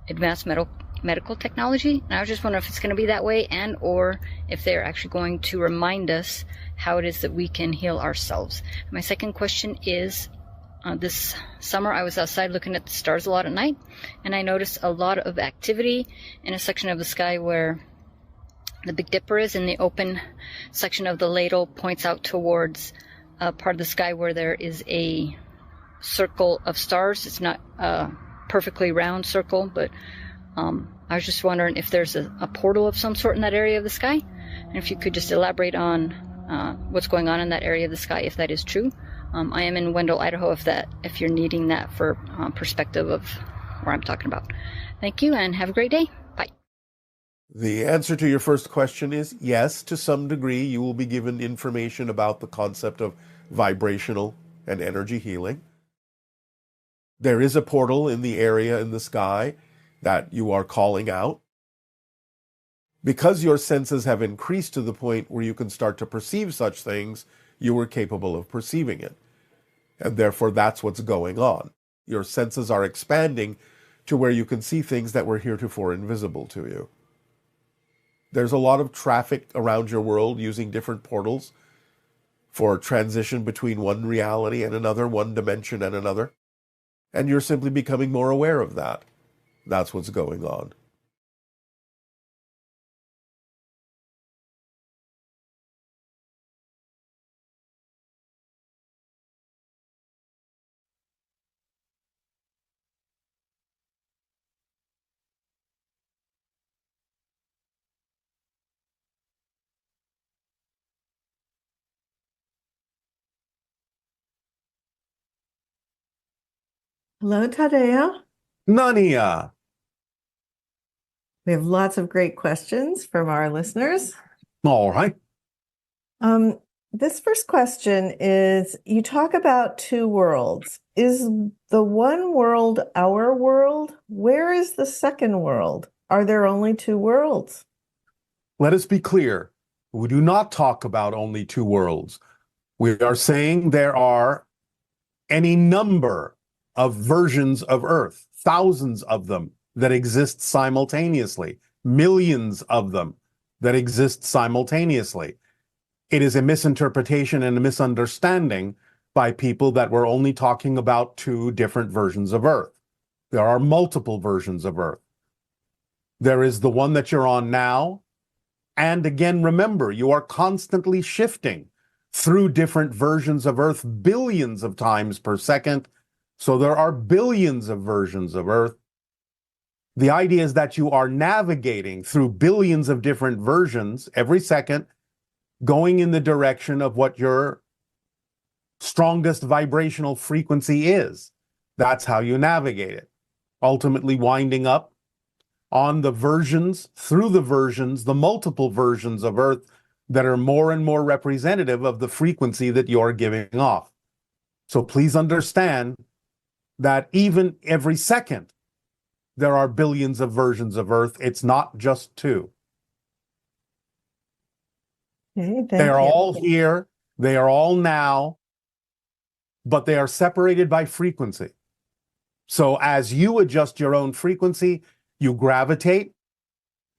advanced medical technology, and I was just wondering if it's going to be that way, and or if they're actually going to remind us how it is that we can heal ourselves. My second question is, this summer I was outside looking at the stars a lot at night, and I noticed a lot of activity in a section of the sky where the Big Dipper is, in the open section of the ladle points out towards a part of the sky where there is a circle of stars. It's not a perfectly round circle, but I was just wondering if there's a portal of some sort in that area of the sky, and if you could just elaborate on what's going on in that area of the sky, if that is true. I am in Wendell, Idaho, if you're needing that for perspective of where I'm talking about. Thank you, and have a great day. Bye. The answer to your first question is yes, to some degree you will be given information about the concept of vibrational and energy healing. There is a portal in the area in the sky that you are calling out. Because your senses have increased to the point where you can start to perceive such things, you are capable of perceiving it. And therefore that's what's going on. Your senses are expanding to where you can see things that were heretofore invisible to you. There's a lot of traffic around your world using different portals for transition between one reality and another, one dimension and another. And you're simply becoming more aware of that. That's what's going on. Hello, Tadeo. Nania. We have lots of great questions from our listeners. All right. This first question is, you talk about two worlds. Is the one world our world? Where is the second world? Are there only two worlds? Let us be clear. We do not talk about only two worlds. We are saying there are any number of versions of Earth, thousands of them that exist simultaneously, millions of them that exist simultaneously. It is a misinterpretation and a misunderstanding by people that we're only talking about two different versions of Earth. There are multiple versions of Earth. There is the one that you're on now. And again, remember, you are constantly shifting through different versions of Earth billions of times per second. So there are billions of versions of Earth. The idea is that you are navigating through billions of different versions every second, going in the direction of what your strongest vibrational frequency is. That's how you navigate it. Ultimately winding up on the versions, through the versions, the multiple versions of Earth that are more and more representative of the frequency that you're giving off. So please understand that even every second, there are billions of versions of Earth. It's not just two. Okay, They thank are you. all here, they are all now, but they are separated by frequency. So as you adjust your own frequency, you gravitate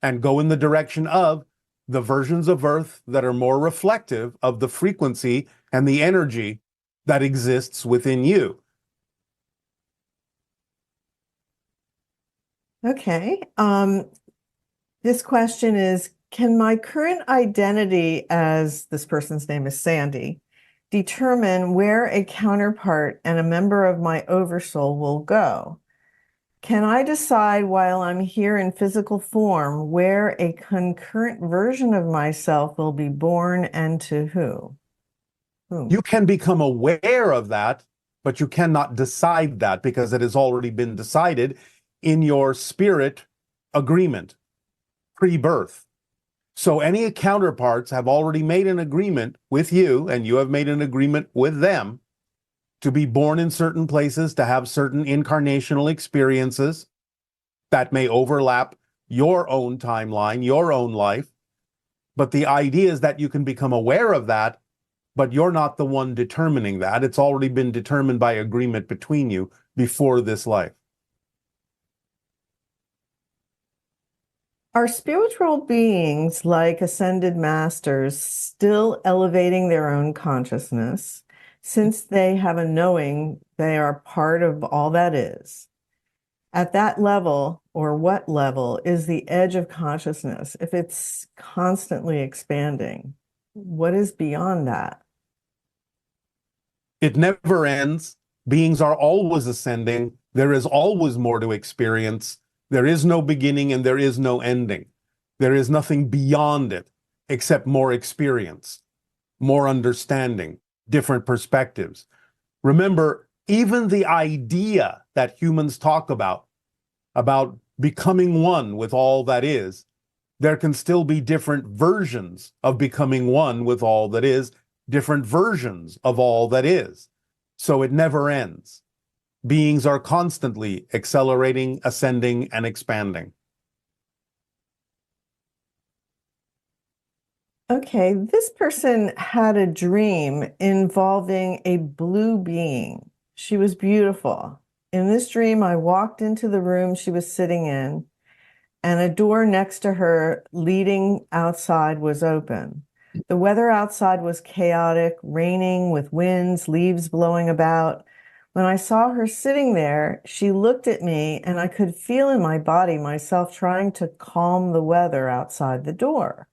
and go in the direction of the versions of Earth that are more reflective of the frequency and the energy that exists within you. Okay. This question is, can my current identity, as this person's name is Sandy, determine where a counterpart and a member of my oversoul will go? Can I decide while I'm here in physical form where a concurrent version of myself will be born and to who? You can become aware of that, but you cannot decide that because it has already been decided in your spirit agreement, pre-birth. So any counterparts have already made an agreement with you, and you have made an agreement with them to be born in certain places, to have certain incarnational experiences that may overlap your own timeline, your own life. But the idea is that you can become aware of that, but you're not the one determining that. It's already been determined by agreement between you before this life. Are spiritual beings like ascended masters still elevating their own consciousness since they have a knowing they are part of all that is? At that level, or what level, is the edge of consciousness if it's constantly expanding? What is beyond that? It never ends. Beings are always ascending. There is always more to experience. There is no beginning and there is no ending. There is nothing beyond it except more experience, more understanding, different perspectives. Remember, even the idea that humans talk about becoming one with all that is, there can still be different versions of becoming one with all that is, different versions of all that is. So it never ends. Beings are constantly accelerating, ascending, and expanding. Okay, this person had a dream involving a blue being. She was beautiful. In this dream, I walked into the room she was sitting in, and a door next to her leading outside was open. The weather outside was chaotic, raining with winds, leaves blowing about. When I saw her sitting there, she looked at me, and I could feel in my body myself trying to calm the weather outside the door.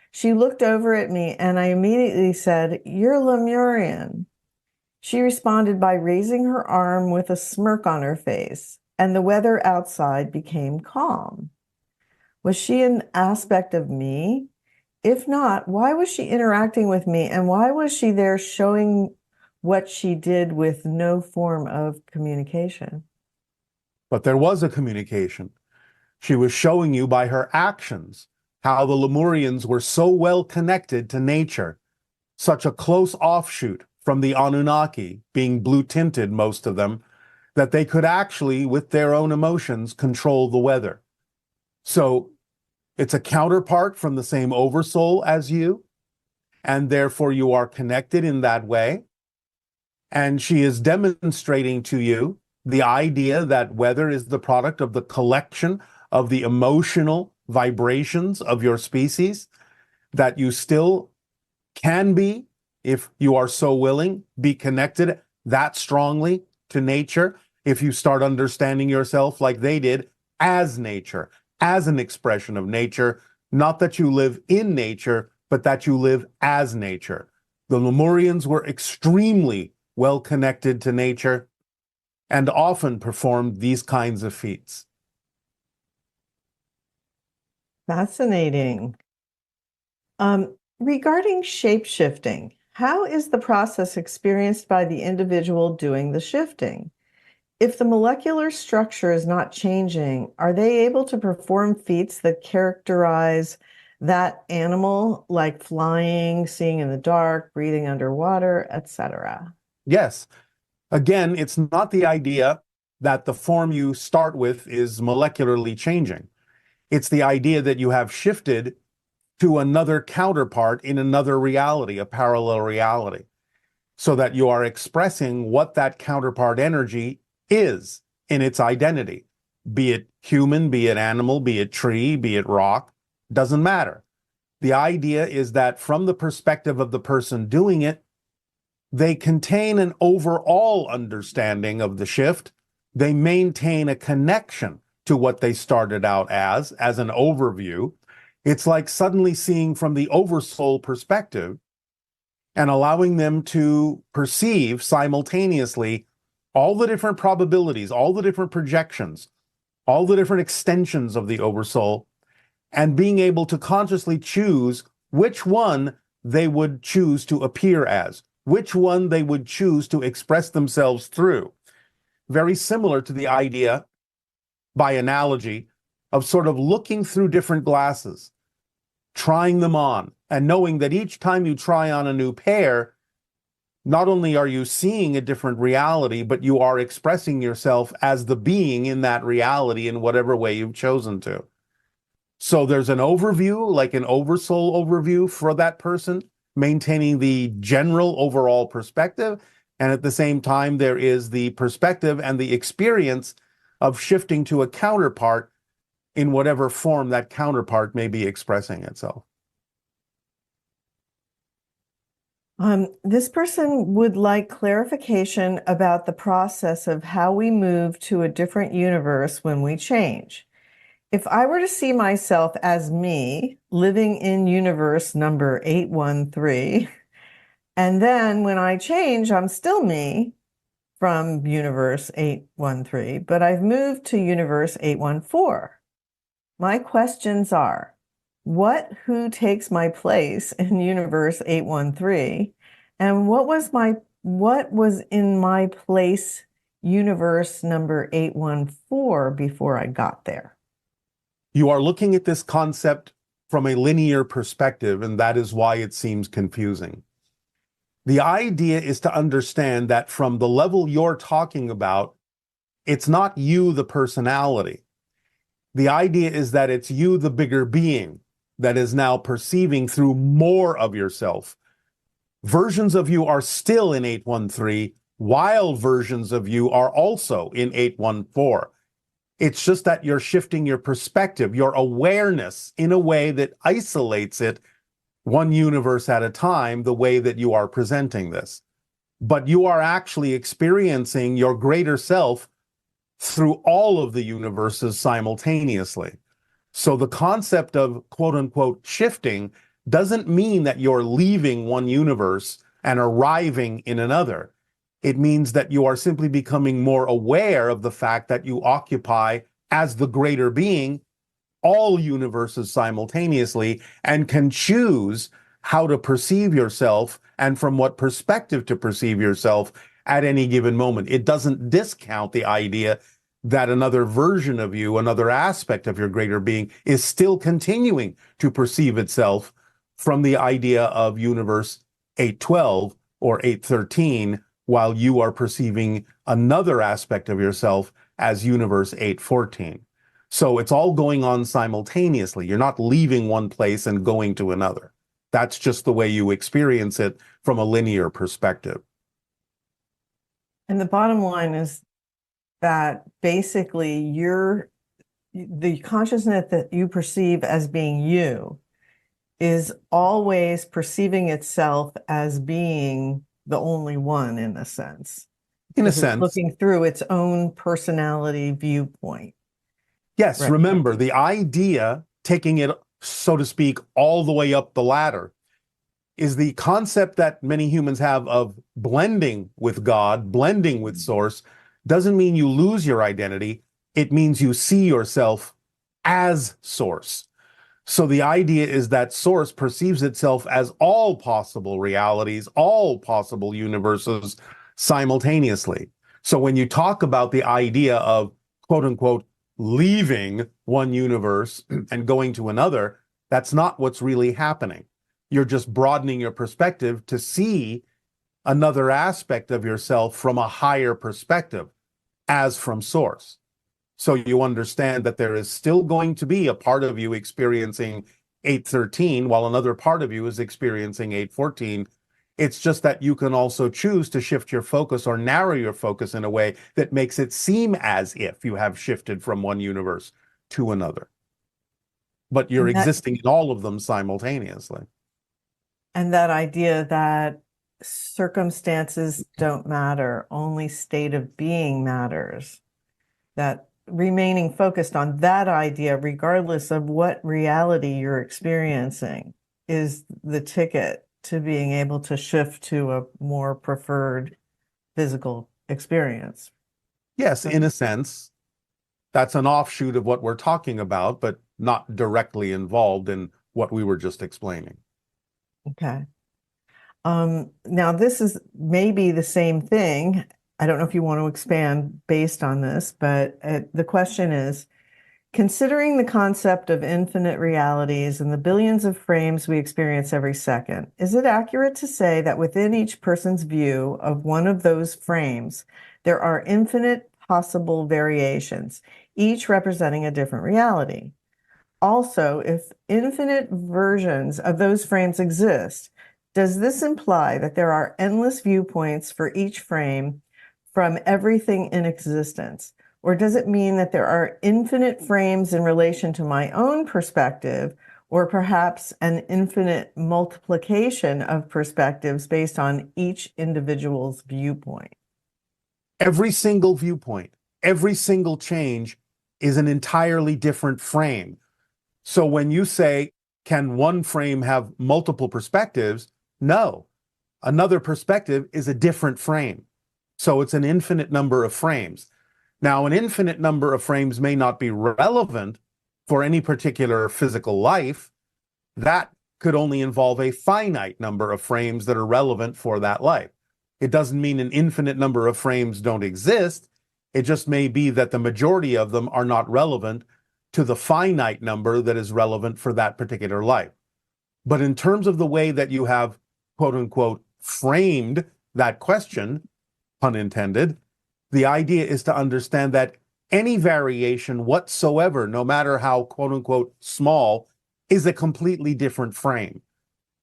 She looked over at me, and I immediately said, "You're Lemurian." She responded by raising her arm with a smirk on her face, and the weather outside became calm. Was she an aspect of me? If not, why was she interacting with me, and why was she there showing what she did with no form of communication? But there was a communication. She was showing you by her actions how the Lemurians were so well connected to nature, such a close offshoot from the Anunnaki, being blue tinted, most of them, that they could actually, with their own emotions, control the weather. So it's a counterpart from the same oversoul as you, and therefore you are connected in that way. And she is demonstrating to you the idea that weather is the product of the collection of the emotional vibrations of your species, that you still can be, if you are so willing, be connected that strongly to nature if you start understanding yourself like they did as nature, as an expression of nature, not that you live in nature, but that you live as nature. The Lemurians were extremely well connected to nature and often performed these kinds of feats. Fascinating. Regarding shape-shifting, how is the process experienced by the individual doing the shifting? If the molecular structure is not changing, are they able to perform feats that characterize that animal, like flying, seeing in the dark, breathing underwater, etc.? Yes. Again, it's not the idea that the form you start with is molecularly changing. It's the idea that you have shifted to another counterpart in another reality, a parallel reality, so that you are expressing what that counterpart energy is in its identity, be it human, be it animal, be it tree, be it rock, doesn't matter. The idea is that from the perspective of the person doing it, they contain an overall understanding of the shift. They maintain a connection to what they started out as an overview. It's like suddenly seeing from the oversoul perspective and allowing them to perceive simultaneously all the different probabilities, all the different projections, all the different extensions of the oversoul, and being able to consciously choose which one they would choose to appear as, which one they would choose to express themselves through. Very similar to the idea, by analogy, of sort of looking through different glasses, trying them on, and knowing that each time you try on a new pair, not only are you seeing a different reality, but you are expressing yourself as the being in that reality in whatever way you've chosen to. So there's an overview, like an oversoul overview for that person, maintaining the general overall perspective. And at the same time, there is the perspective and the experience of shifting to a counterpart in whatever form that counterpart may be expressing itself. This person would like clarification about the process of how we move to a different universe when we change. If I were to see myself as me living in universe number 813, and then when I change, I'm still me from universe 813, but I've moved to universe 814. My questions are, who takes my place in universe 813? And what was in my place universe number 814 before I got there? You are looking at this concept from a linear perspective, and that is why it seems confusing. The idea is to understand that from the level you're talking about, it's not you, the personality. The idea is that it's you, the bigger being, that is now perceiving through more of yourself. Versions of you are still in 813, while versions of you are also in 814. It's just that you're shifting your perspective, your awareness, in a way that isolates it one universe at a time, the way that you are presenting this. But you are actually experiencing your greater self through all of the universes simultaneously. So the concept of quote unquote shifting doesn't mean that you're leaving one universe and arriving in another. It means that you are simply becoming more aware of the fact that you occupy, as the greater being, all universes simultaneously and can choose how to perceive yourself and from what perspective to perceive yourself at any given moment. It doesn't discount the idea that another version of you, another aspect of your greater being, is still continuing to perceive itself from the idea of universe 812 or 813, while you are perceiving another aspect of yourself as universe 814. So it's all going on simultaneously. You're not leaving one place and going to another. That's just the way you experience it from a linear perspective. And the bottom line is that basically the consciousness that you perceive as being you is always perceiving itself as being the only one, in a sense. In a Because it's sense. looking through its own personality viewpoint. Yes, Right. remember, the idea, taking it, so to speak, all the way up the ladder, is the concept that many humans have of blending with God, blending with Source, doesn't mean you lose your identity. It means you see yourself as Source. So the idea is that Source perceives itself as all possible realities, all possible universes simultaneously. So when you talk about the idea of, quote unquote, leaving one universe and going to another, that's not what's really happening. You're just broadening your perspective to see another aspect of yourself from a higher perspective, as from Source. So you understand that there is still going to be a part of you experiencing 813 while another part of you is experiencing 814. It's just that you can also choose to shift your focus or narrow your focus in a way that makes it seem as if you have shifted from one universe to another. But you're existing in all of them simultaneously. And that idea that circumstances don't matter, only state of being matters. That remaining focused on that idea, regardless of what reality you're experiencing, is the ticket to being able to shift to a more preferred physical experience. Yes, in a sense, that's an offshoot of what we're talking about, but not directly involved in what we were just explaining. Okay. Now, this is maybe the same thing. I don't know if you want to expand based on this, but the question is, considering the concept of infinite realities and the billions of frames we experience every second, is it accurate to say that within each person's view of one of those frames, there are infinite possible variations, each representing a different reality? Also, if infinite versions of those frames exist, does this imply that there are endless viewpoints for each frame from everything in existence? Or does it mean that there are infinite frames in relation to my own perspective, or perhaps an infinite multiplication of perspectives based on each individual's viewpoint? Every single viewpoint, every single change is an entirely different frame. So when you say, can one frame have multiple perspectives? No. Another perspective is a different frame. So it's an infinite number of frames. Now, an infinite number of frames may not be relevant for any particular physical life. That could only involve a finite number of frames that are relevant for that life. It doesn't mean an infinite number of frames don't exist. It just may be that the majority of them are not relevant to the finite number that is relevant for that particular life. But in terms of the way that you have, quote unquote, framed that question, pun intended, the idea is to understand that any variation whatsoever, no matter how, quote unquote, small, is a completely different frame.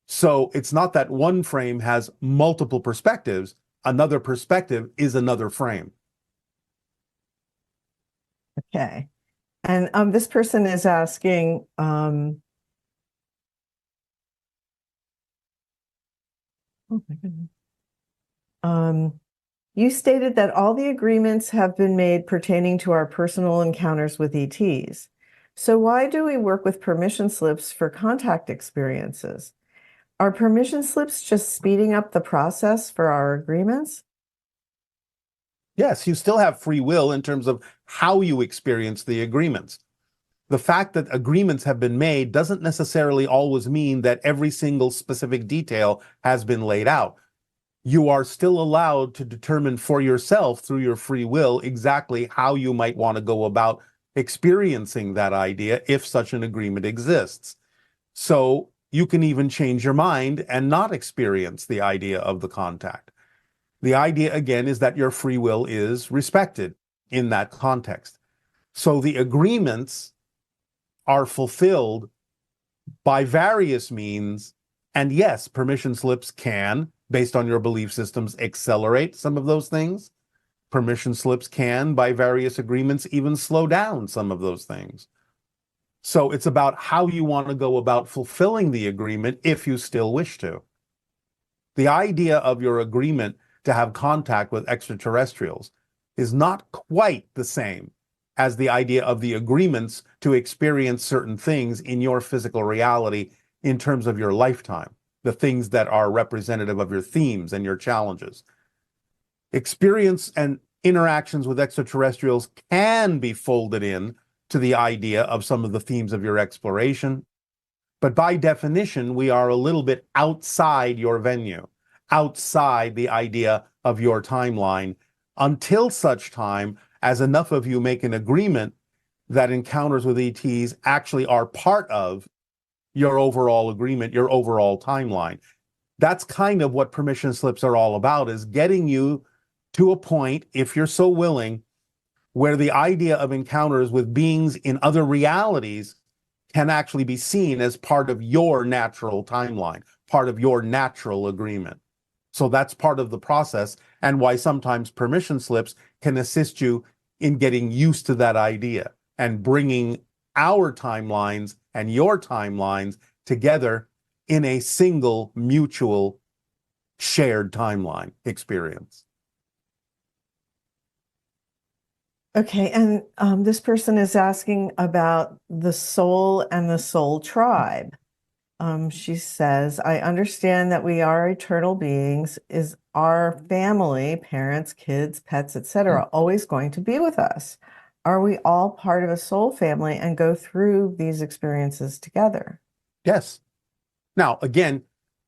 So it's not that one frame has multiple perspectives. Another perspective is another frame. Okay. And this person is asking, oh my goodness. You stated that all the agreements have been made pertaining to our personal encounters with ETs. So why do we work with permission slips for contact experiences? Are permission slips just speeding up the process for our agreements? Yes, you still have free will in terms of how you experience the agreements. The fact that agreements have been made doesn't necessarily always mean that every single specific detail has been laid out. You are still allowed to determine for yourself through your free will exactly how you might want to go about experiencing that idea if such an agreement exists. So you can even change your mind and not experience the idea of the contact. The idea, again, is that your free will is respected in that context. So the agreements are fulfilled by various means. And yes, permission slips can, based on your belief systems, accelerate some of those things. Permission slips can, by various agreements, even slow down some of those things. So it's about how you want to go about fulfilling the agreement if you still wish to. The idea of your agreement to have contact with extraterrestrials is not quite the same as the idea of the agreements to experience certain things in your physical reality in terms of your lifetime, the things that are representative of your themes and your challenges. Experience and interactions with extraterrestrials can be folded in to the idea of some of the themes of your exploration, but by definition, we are a little bit outside your venue, outside the idea of your timeline, until such time as enough of you make an agreement that encounters with ETs actually are part of your overall agreement, your overall timeline. That's kind of what permission slips are all about, is getting you to a point, if you're so willing, where the idea of encounters with beings in other realities can actually be seen as part of your natural timeline, part of your natural agreement. So that's part of the process, and why sometimes permission slips can assist you in getting used to that idea and bringing our timelines and your timelines together in a single mutual shared timeline experience. Okay, and this person is asking about the soul and the soul tribe. She says, I understand that we are eternal beings. Is our family, parents, kids, pets, etc., always going to be with us? Are we all part of a soul family and go through these experiences together? Yes. Now, again,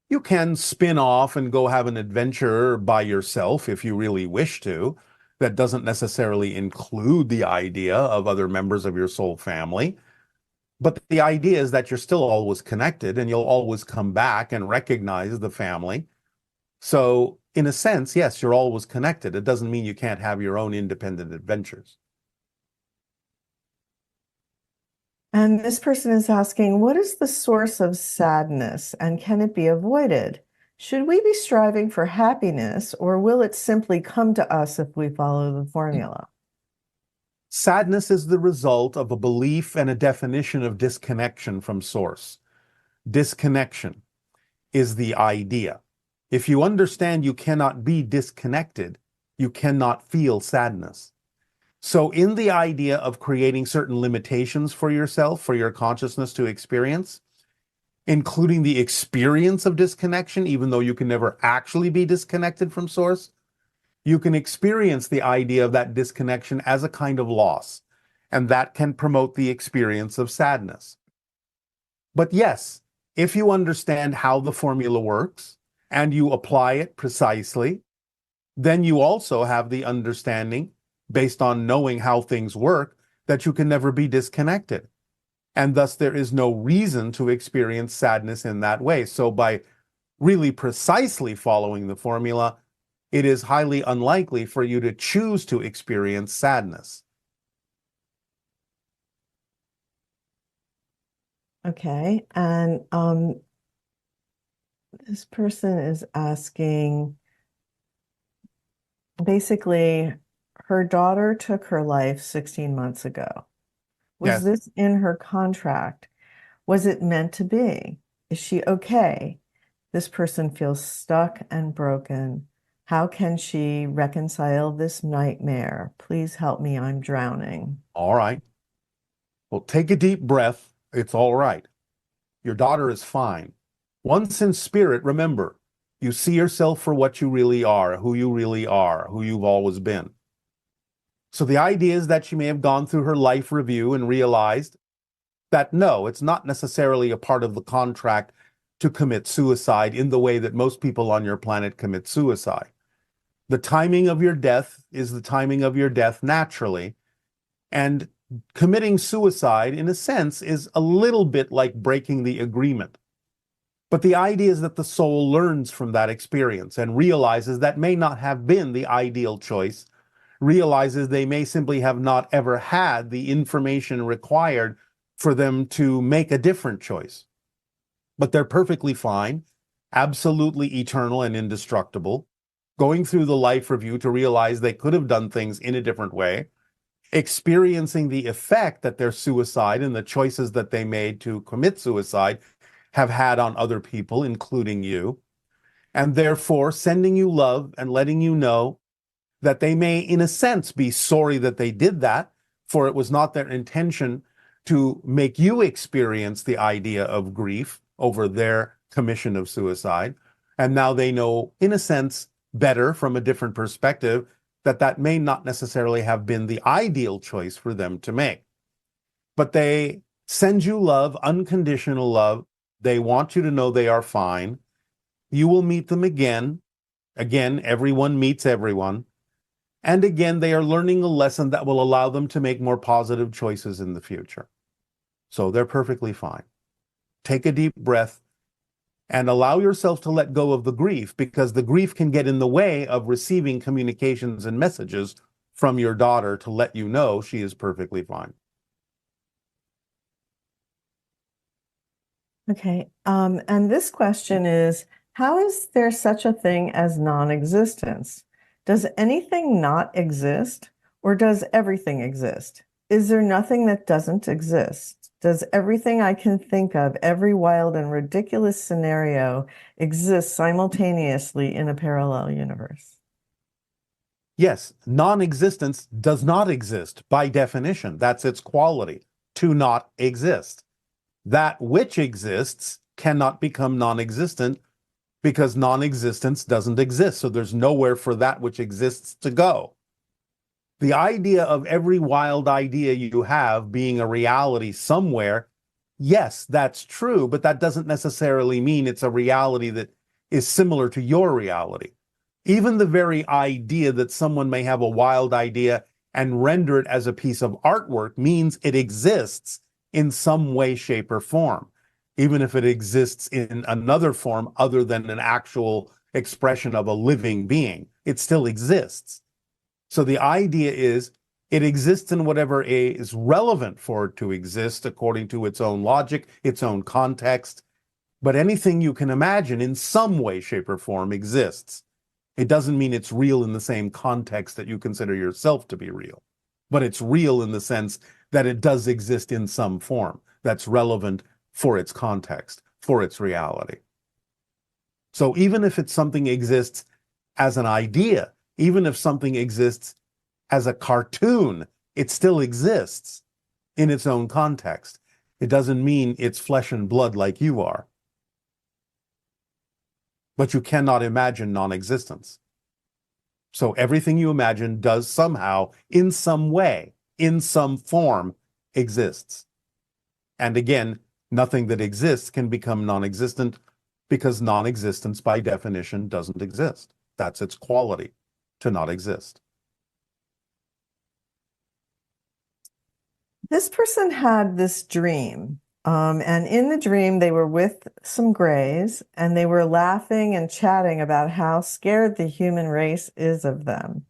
you can spin off and go have an adventure by yourself if you really wish to. That doesn't necessarily include the idea of other members of your soul family. But the idea is that you're still always connected and you'll always come back and recognize the family. So, in a sense, yes, you're always connected. It doesn't mean you can't have your own independent adventures. And this person is asking, what is the source of sadness and can it be avoided? Should we be striving for happiness or will it simply come to us if we follow the formula? Sadness is the result of a belief and a definition of disconnection from source. Disconnection is the idea. If you understand you cannot be disconnected, you cannot feel sadness. So in the idea of creating certain limitations for yourself, for your consciousness to experience, including the experience of disconnection, even though you can never actually be disconnected from source, you can experience the idea of that disconnection as a kind of loss, and that can promote the experience of sadness. But yes, if you understand how the formula works and you apply it precisely, then you also have the understanding, based on knowing how things work, that you can never be disconnected. And thus there is no reason to experience sadness in that way. So by really precisely following the formula, it is highly unlikely for you to choose to experience sadness. Okay, and this person is asking, basically, her daughter took her life 16 months ago. Was this in her contract? Was it meant to be? Is she okay? This person feels stuck and broken. How can she reconcile this nightmare? Please help me, I'm drowning. All right. Well, take a deep breath. It's all right. Your daughter is fine. Once in spirit, remember, you see yourself for what you really are, who you've always been. So the idea is that she may have gone through her life review and realized that no, it's not necessarily a part of the contract to commit suicide in the way that most people on your planet commit suicide. The timing of your death is the timing of your death naturally, and committing suicide, in a sense, is a little bit like breaking the agreement. But the idea is that the soul learns from that experience and realizes that may not have been the ideal choice, realizes they may simply have not ever had the information required for them to make a different choice. But they're perfectly fine, absolutely eternal and indestructible, going through the life review to realize they could have done things in a different way, experiencing the effect that their suicide and the choices that they made to commit suicide have had on other people, including you, and therefore sending you love and letting you know that they may, in a sense, be sorry that they did that, for it was not their intention to make you experience the idea of grief over their commission of suicide. And now they know, in a sense, better from a different perspective, that that may not necessarily have been the ideal choice for them to make. But they send you love, unconditional love. They want you to know they are fine. You will meet them again. Again, everyone meets everyone. And again, they are learning a lesson that will allow them to make more positive choices in the future. So they're perfectly fine. Take a deep breath and allow yourself to let go of the grief, because the grief can get in the way of receiving communications and messages from your daughter to let you know she is perfectly fine. Okay. And this question is, how is there such a thing as non-existence? Does anything not exist, or does everything exist? Is there nothing that doesn't exist? Does everything I can think of, every wild and ridiculous scenario, exist simultaneously in a parallel universe? Yes, non-existence does not exist by definition. That's its quality, to not exist. That which exists cannot become non-existent because non-existence doesn't exist. So there's nowhere for that which exists to go. The idea of every wild idea you have being a reality somewhere, yes, that's true, but that doesn't necessarily mean it's a reality that is similar to your reality. Even the very idea that someone may have a wild idea and render it as a piece of artwork means it exists in some way, shape, or form, even if it exists in another form other than an actual expression of a living being. It still exists. So the idea is it exists in whatever is relevant for it to exist according to its own logic, its own context. But anything you can imagine in some way, shape, or form exists. It doesn't mean it's real in the same context that you consider yourself to be real, but it's real in the sense that it does exist in some form that's relevant for its context, for its reality. So even if it's something exists as an idea, even if something exists as a cartoon, it still exists in its own context. It doesn't mean it's flesh and blood like you are. But you cannot imagine non-existence. So everything you imagine does somehow, in some way, in some form, exists. And again, nothing that exists can become non-existent because non-existence by definition doesn't exist. That's its quality, to not exist. This person had this dream, and in the dream, they were with some grays, and they were laughing and chatting about how scared the human race is of them.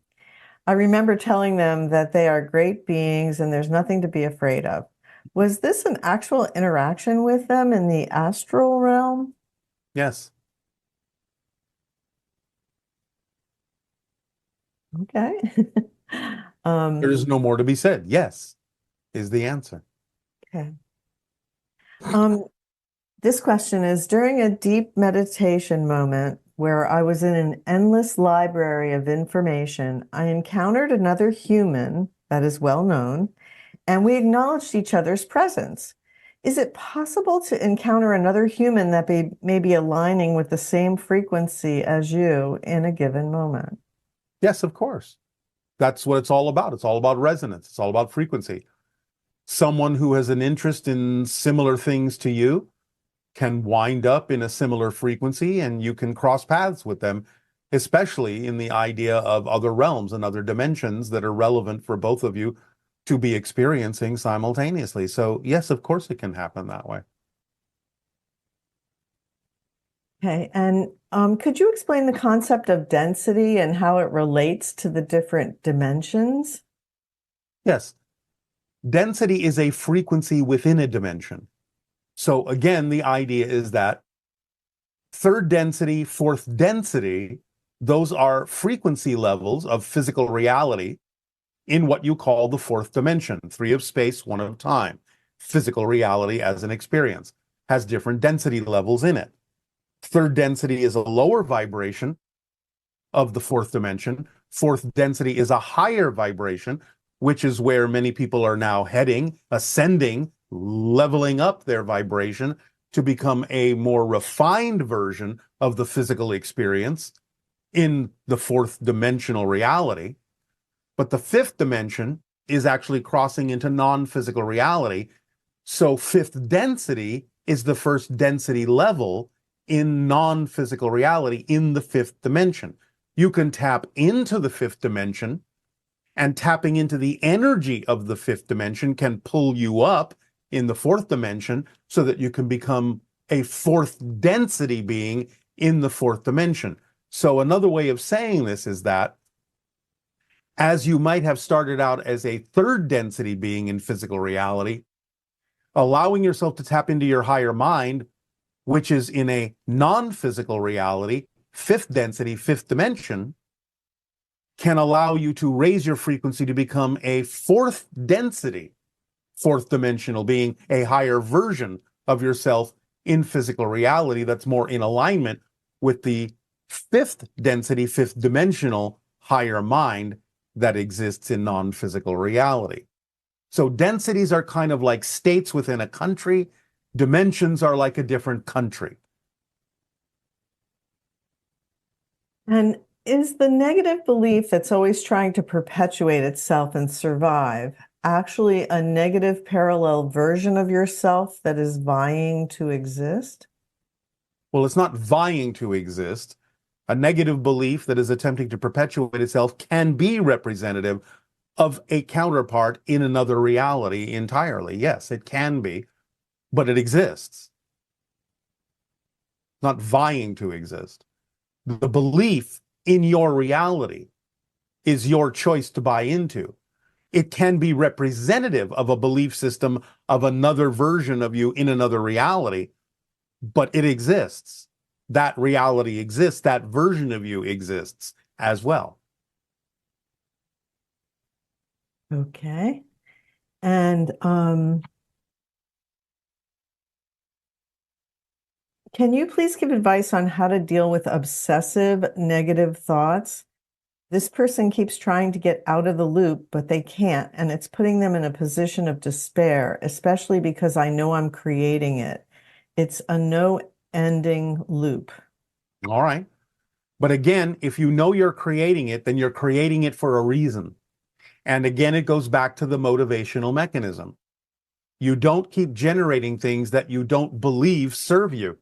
I remember telling them that they are great beings and there's nothing to be afraid of. Was this an actual interaction with them in the astral realm? Yes. Okay. There is no more to be said. Yes, is the answer. Okay. This question is, during a deep meditation moment where I was in an endless library of information, I encountered another human that is well known, and we acknowledged each other's presence. Is it possible to encounter another human that may be aligning with the same frequency as you in a given moment? Yes, of course. That's what it's all about. It's all about resonance. It's all about frequency. Someone who has an interest in similar things to you can wind up in a similar frequency and you can cross paths with them, especially in the idea of other realms and other dimensions that are relevant for both of you to be experiencing simultaneously. So yes, of course it can happen that way. Okay, and could you explain the concept of density and how it relates to the different dimensions? Yes. Density is a frequency within a dimension. So again, the idea is that third density, fourth density, those are frequency levels of physical reality in what you call the fourth dimension, 3 of space, 1 of time. Physical reality as an experience has different density levels in it. Third density is a lower vibration of the fourth dimension. Fourth density is a higher vibration, which is where many people are now heading, ascending, leveling up their vibration to become a more refined version of the physical experience in the fourth dimensional reality. But the fifth dimension is actually crossing into non-physical reality. So fifth density is the first density level in non-physical reality in the fifth dimension. You can tap into the fifth dimension, and tapping into the energy of the fifth dimension can pull you up in the fourth dimension so that you can become a fourth density being in the fourth dimension. So another way of saying this is that as you might have started out as a third density being in physical reality, allowing yourself to tap into your higher mind which is in a non-physical reality, fifth density, fifth dimension, can allow you to raise your frequency to become a fourth density, fourth dimensional being, a higher version of yourself in physical reality that's more in alignment with the fifth density, fifth dimensional higher mind that exists in non-physical reality. So densities are kind of like states within a country. Dimensions are like a different country. And is the negative belief that's always trying to perpetuate itself and survive actually a negative parallel version of yourself that is vying to exist? Well, it's not vying to exist. A negative belief that is attempting to perpetuate itself can be representative of a counterpart in another reality entirely. Yes, it can be, but it exists. Not vying to exist. The belief in your reality is your choice to buy into. It can be representative of a belief system of another version of you in another reality, but it exists. That reality exists. That version of you exists as well. Okay. And can you please give advice on how to deal with obsessive negative thoughts? This person keeps trying to get out of the loop, but they can't, and it's putting them in a position of despair, especially because I know I'm creating it. It's a no-ending loop. All right. But again, if you know you're creating it, then you're creating it for a reason. And again, it goes back to the motivational mechanism. You don't keep generating things that you don't believe serve you.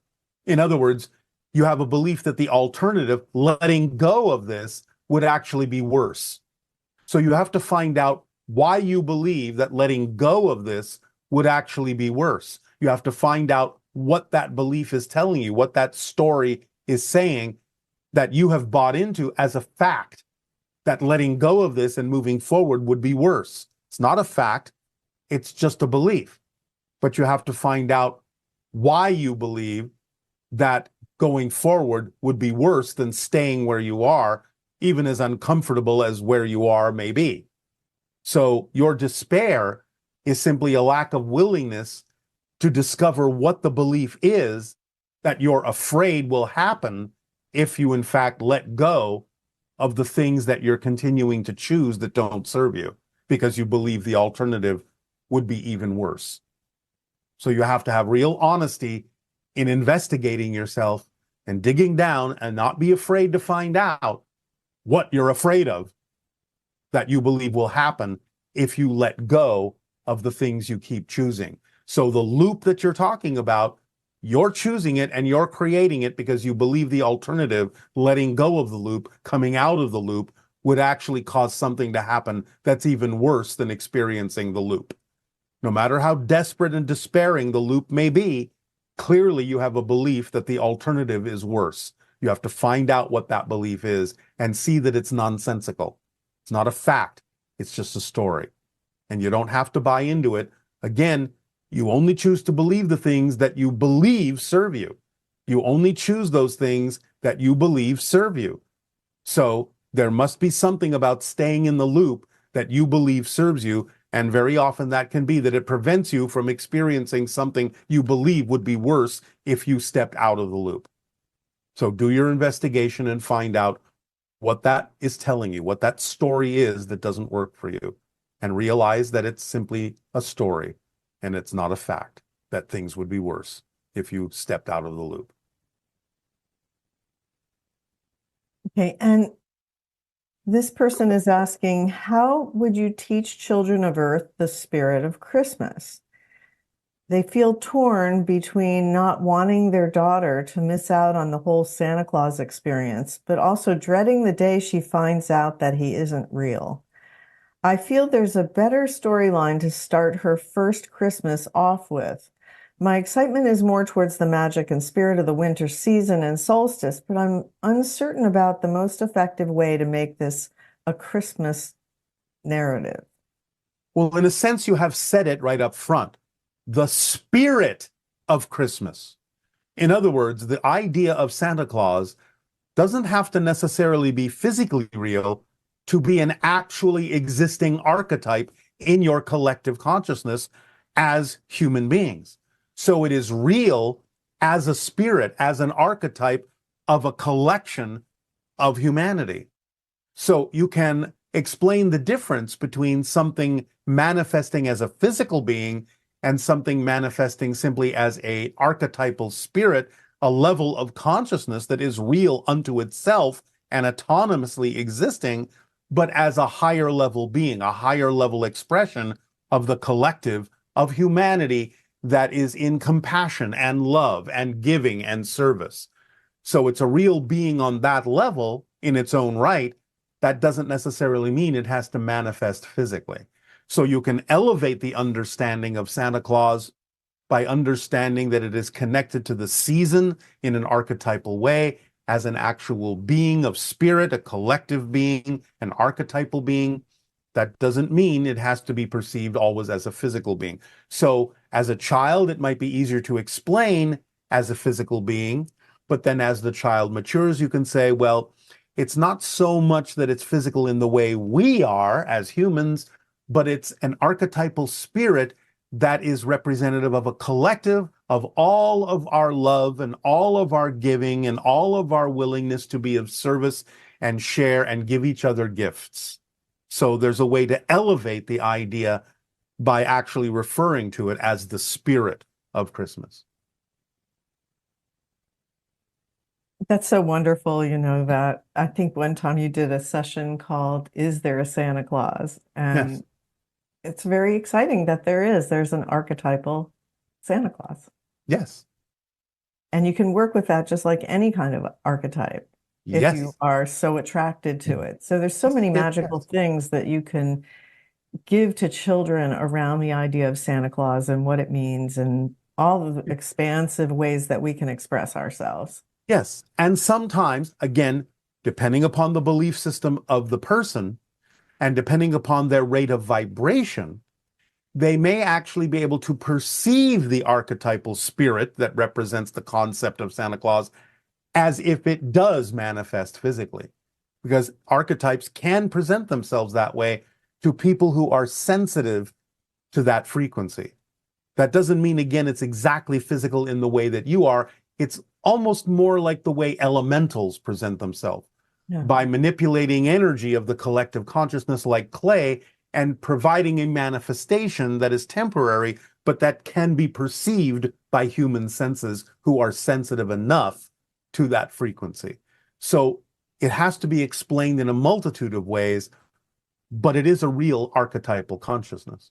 In other words, you have a belief that the alternative, letting go of this, would actually be worse. So you have to find out why you believe that letting go of this would actually be worse. You have to find out what that belief is telling you, what that story is saying that you have bought into as a fact, that letting go of this and moving forward would be worse. It's not a fact, it's just a belief. But you have to find out why you believe that going forward would be worse than staying where you are, even as uncomfortable as where you are may be. So your despair is simply a lack of willingness to discover what the belief is that you're afraid will happen if you in fact let go of the things that you're continuing to choose that don't serve you, because you believe the alternative would be even worse. So you have to have real honesty in investigating yourself and digging down, and not be afraid to find out what you're afraid of that you believe will happen if you let go of the things you keep choosing. So the loop that you're talking about, you're choosing it and you're creating it because you believe the alternative, letting go of the loop, coming out of the loop, would actually cause something to happen that's even worse than experiencing the loop. No matter how desperate and despairing the loop may be, clearly you have a belief that the alternative is worse. You have to find out what that belief is and see that it's nonsensical. It's not a fact. It's just a story. And you don't have to buy into it. Again, you only choose to believe the things that you believe serve you. You only choose those things that you believe serve you. So there must be something about staying in the loop that you believe serves you. And very often that can be that it prevents you from experiencing something you believe would be worse if you stepped out of the loop. So do your investigation and find out what that is telling you, what that story is that doesn't work for you, and realize that it's simply a story and it's not a fact, that things would be worse if you stepped out of the loop. Okay, and this person is asking, how would you teach children of Earth the spirit of Christmas? They feel torn between not wanting their daughter to miss out on the whole Santa Claus experience, but also dreading the day she finds out that he isn't real. I feel there's a better storyline to start her first Christmas off with. My excitement is more towards the magic and spirit of the winter season and solstice, but I'm uncertain about the most effective way to make this a Christmas narrative. Well, in a sense, you have said it right up front. The spirit of Christmas. In other words, the idea of Santa Claus doesn't have to necessarily be physically real to be an actually existing archetype in your collective consciousness as human beings. So it is real as a spirit, as an archetype of a collection of humanity. So you can explain the difference between something manifesting as a physical being and something manifesting simply as an archetypal spirit, a level of consciousness that is real unto itself and autonomously existing, but as a higher level being, a higher level expression of the collective of humanity that is in compassion and love and giving and service. So it's a real being on that level in its own right. That doesn't necessarily mean it has to manifest physically. So you can elevate the understanding of Santa Claus by understanding that it is connected to the season in an archetypal way, as an actual being of spirit, a collective being, an archetypal being. That doesn't mean it has to be perceived always as a physical being. So as a child, it might be easier to explain as a physical being, but then as the child matures, you can say, well, it's not so much that it's physical in the way we are as humans, but it's an archetypal spirit that is representative of a collective of all of our love and all of our giving and all of our willingness to be of service and share and give each other gifts. So there's a way to elevate the idea by actually referring to it as the spirit of Christmas. That's so wonderful, that I think one time you did a session called Is There a Santa Claus? And Yes. It's very exciting that there's an archetypal Santa Claus. Yes. And you can work with that just like any kind of archetype if Yes. you are so attracted to it. So there's so many magical things that you can give to children around the idea of Santa Claus and what it means and all the expansive ways that we can express ourselves. Yes. And sometimes, again, depending upon the belief system of the person and depending upon their rate of vibration, they may actually be able to perceive the archetypal spirit that represents the concept of Santa Claus as if it does manifest physically. Because archetypes can present themselves that way to people who are sensitive to that frequency. That doesn't mean, again, it's exactly physical in the way that you are. It's almost more like the way elementals present themselves, by manipulating energy of the collective consciousness like clay and providing a manifestation that is temporary, but that can be perceived by human senses who are sensitive enough to that frequency. So it has to be explained in a multitude of ways, but it is a real archetypal consciousness.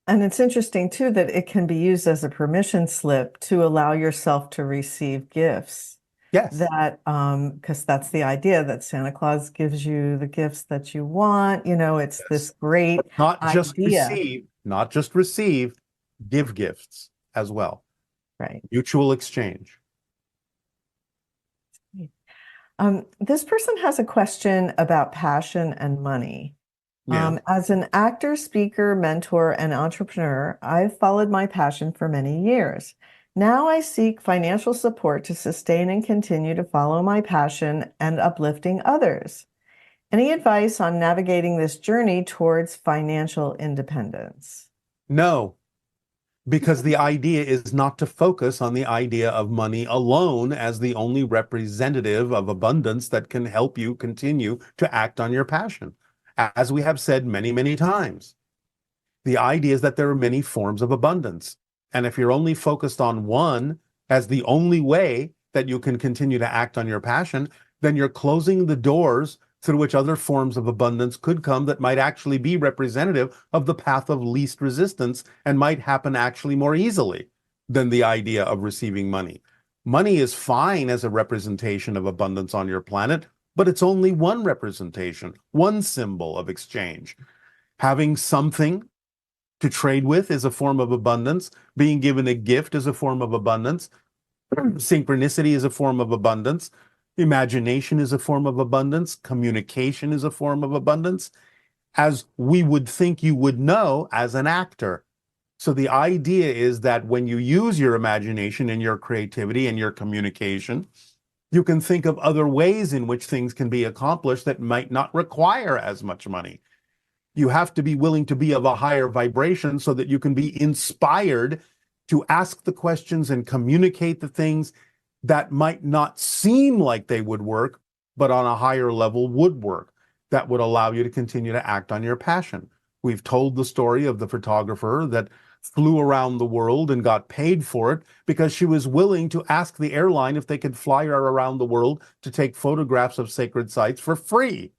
And it's interesting too that it can be used as a permission slip to allow yourself to receive gifts. Yes. That because that's the idea that Santa Claus gives you the gifts that you want. It's this great Not just idea. not just receive, give gifts as well. Right. Mutual exchange. This person has a question about passion and money. Yeah. As an actor, speaker, mentor, and entrepreneur, I've followed my passion for many years. Now I seek financial support to sustain and continue to follow my passion and uplifting others. Any advice on navigating this journey towards financial independence? No, because the idea is not to focus on the idea of money alone as the only representative of abundance that can help you continue to act on your passion. As we have said many, many times, the idea is that there are many forms of abundance. And if you're only focused on one as the only way that you can continue to act on your passion, then you're closing the doors through which other forms of abundance could come that might actually be representative of the path of least resistance and might happen actually more easily than the idea of receiving money. Money is fine as a representation of abundance on your planet, but it's only one representation, one symbol of exchange. Having something to trade with is a form of abundance. Being given a gift is a form of abundance. Synchronicity is a form of abundance. Imagination is a form of abundance. Communication is a form of abundance, as we would think you would know as an actor. So the idea is that when you use your imagination and your creativity and your communication, you can think of other ways in which things can be accomplished that might not require as much money. You have to be willing to be of a higher vibration so that you can be inspired to ask the questions and communicate the things that might not seem like they would work, but on a higher level would work. That would allow you to continue to act on your passion. We've told the story of the photographer that flew around the world and got paid for it because she was willing to ask the airline if they could fly her around the world to take photographs of sacred sites for free,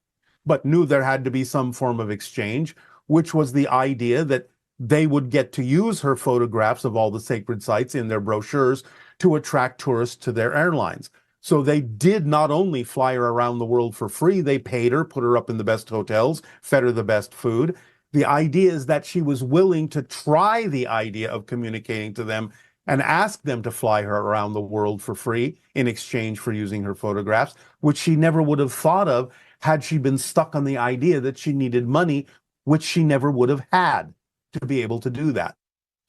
but knew there had to be some form of exchange, which was the idea that they would get to use her photographs of all the sacred sites in their brochures to attract tourists to their airlines. So they did not only fly her around the world for free, they paid her, put her up in the best hotels, fed her the best food. The idea is that she was willing to try the idea of communicating to them and ask them to fly her around the world for free in exchange for using her photographs, which she never would have thought of had she been stuck on the idea that she needed money, which she never would have had to be able to do that.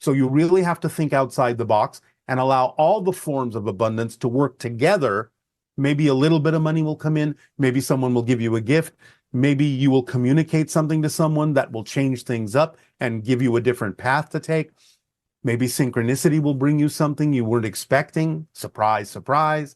So you really have to think outside the box and allow all the forms of abundance to work together. Maybe a little bit of money will come in. Maybe someone will give you a gift. Maybe you will communicate something to someone that will change things up and give you a different path to take. Maybe synchronicity will bring you something you weren't expecting. Surprise, surprise.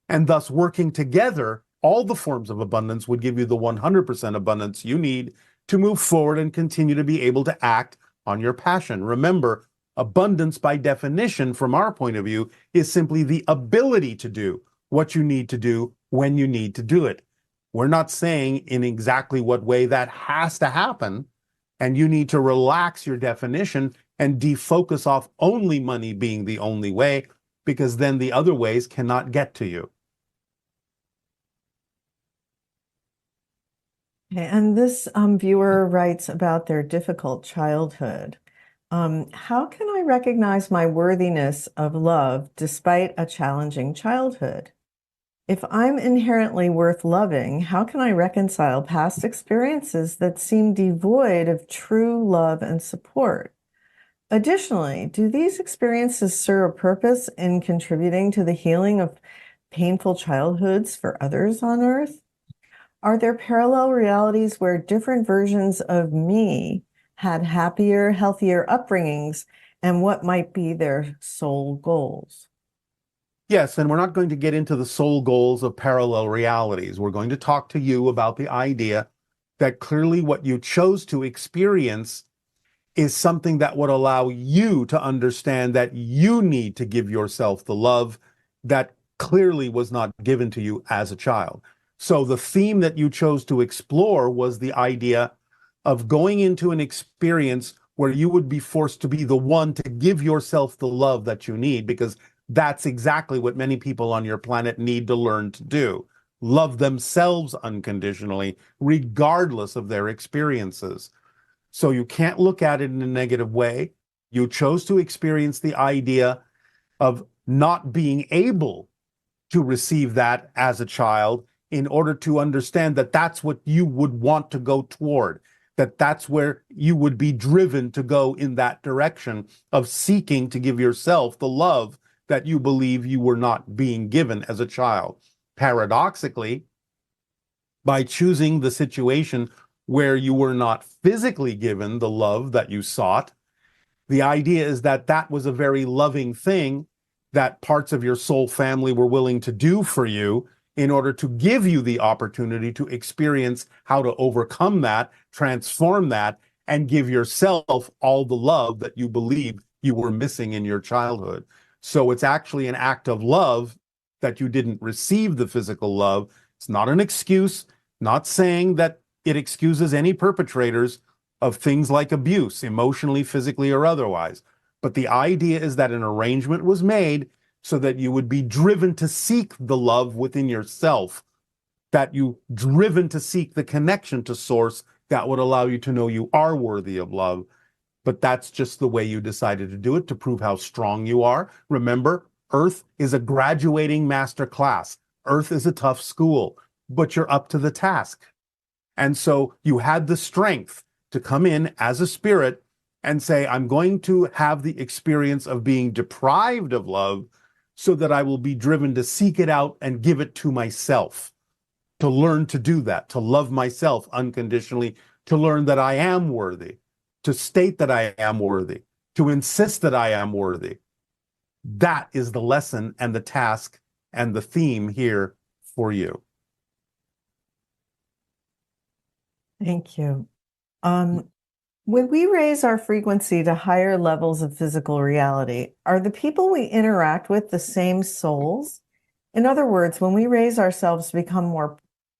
And thus working together, all the forms of abundance would give you the 100% abundance you need to move forward and continue to be able to act on your passion. Remember, abundance by definition, from our point of view, is simply the ability to do what you need to do when you need to do it. We're not saying in exactly what way that has to happen, and you need to relax your definition and defocus off only money being the only way, because then the other ways cannot get to you. Okay, and this viewer writes about their difficult childhood. How can I recognize my worthiness of love despite a challenging childhood? If I'm inherently worth loving, how can I reconcile past experiences that seem devoid of true love and support? Additionally, do these experiences serve a purpose in contributing to the healing of painful childhoods for others on Earth? Are there parallel realities where different versions of me had happier, healthier upbringings, and what might be their soul goals? Yes, and we're not going to get into the soul goals of parallel realities. We're going to talk to you about the idea that clearly what you chose to experience is something that would allow you to understand that you need to give yourself the love that clearly was not given to you as a child. So the theme that you chose to explore was the idea of going into an experience where you would be forced to be the one to give yourself the love that you need, because that's exactly what many people on your planet need to learn to do. Love themselves unconditionally, regardless of their experiences. So you can't look at it in a negative way. You chose to experience the idea of not being able to receive that as a child in order to understand that that's what you would want to go toward, that that's where you would be driven to go in that direction of seeking to give yourself the love that you believe you were not being given as a child. Paradoxically, by choosing the situation where you were not physically given the love that you sought, the idea is that that was a very loving thing that parts of your soul family were willing to do for you in order to give you the opportunity to experience how to overcome that, transform that, and give yourself all the love that you believe you were missing in your childhood. So it's actually an act of love that you didn't receive the physical love. It's not an excuse, not saying that it excuses any perpetrators of things like abuse, emotionally, physically, or otherwise. But the idea is that an arrangement was made so that you would be driven to seek the love within yourself, that you driven to seek the connection to source that would allow you to know you are worthy of love. But that's just the way you decided to do it, to prove how strong you are. Remember, Earth is a graduating master class. Earth is a tough school, but you're up to the task. And so you had the strength to come in as a spirit and say, I'm going to have the experience of being deprived of love so that I will be driven to seek it out and give it to myself, to learn to do that, to love myself unconditionally, to learn that I am worthy, to state that I am worthy, to insist that I am worthy. That is the lesson and the task and the theme here for you. Thank you. When we raise our frequency to higher levels of physical reality, are the people we interact with the same souls? In other words, when we raise ourselves to become more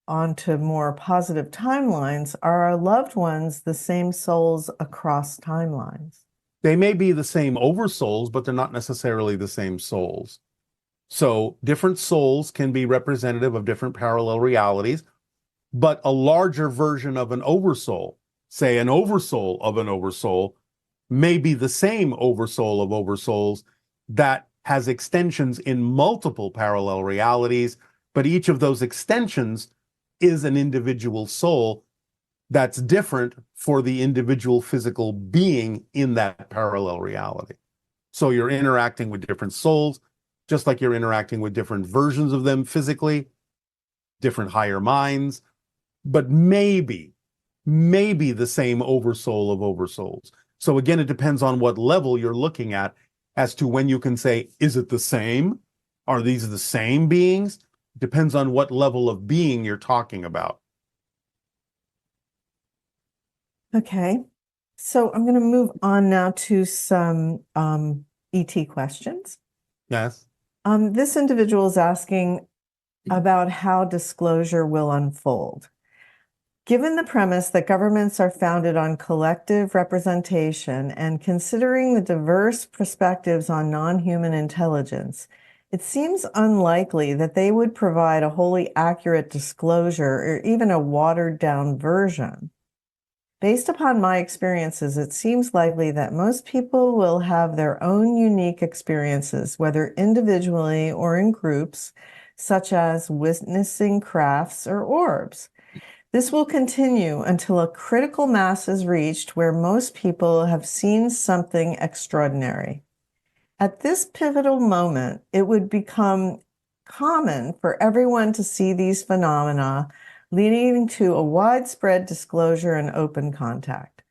onto more positive timelines, are our loved ones the same souls across timelines? They may be the same oversouls, but they're not necessarily the same souls. So different souls can be representative of different parallel realities, but a larger version of an oversoul, say an oversoul of an oversoul, may be the same oversoul of oversouls that has extensions in multiple parallel realities, but each of those extensions is an individual soul that's different for the individual physical being in that parallel reality. So you're interacting with different souls, just like you're interacting with different versions of them physically, different higher minds, but maybe the same oversoul of oversouls. So again, it depends on what level you're looking at as to when you can say, is it the same? Are these the same beings? Depends on what level of being you're talking about. Okay, so I'm going to move on now to some ET questions. Yes. This individual is asking about how disclosure will unfold. Given the premise that governments are founded on collective representation and considering the diverse perspectives on non-human intelligence, it seems unlikely that they would provide a wholly accurate disclosure or even a watered-down version. Based upon my experiences, it seems likely that most people will have their own unique experiences, whether individually or in groups, such as witnessing crafts or orbs. This will continue until a critical mass is reached where most people have seen something extraordinary. At this pivotal moment, it would become common for everyone to see these phenomena, leading to a widespread disclosure and open contact.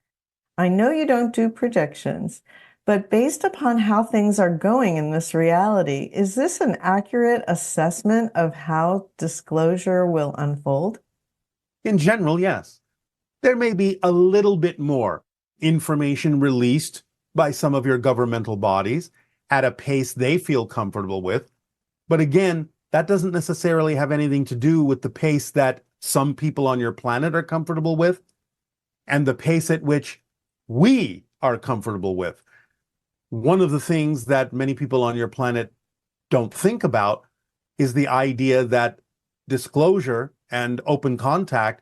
I know you don't do predictions, but based upon how things are going in this reality, is this an accurate assessment of how disclosure will unfold? In general, yes. There may be a little bit more information released by some of your governmental bodies at a pace they feel comfortable with. But again, that doesn't necessarily have anything to do with the pace that some people on your planet are comfortable with and the pace at which we are comfortable with. One of the things that many people on your planet don't think about is the idea that disclosure and open contact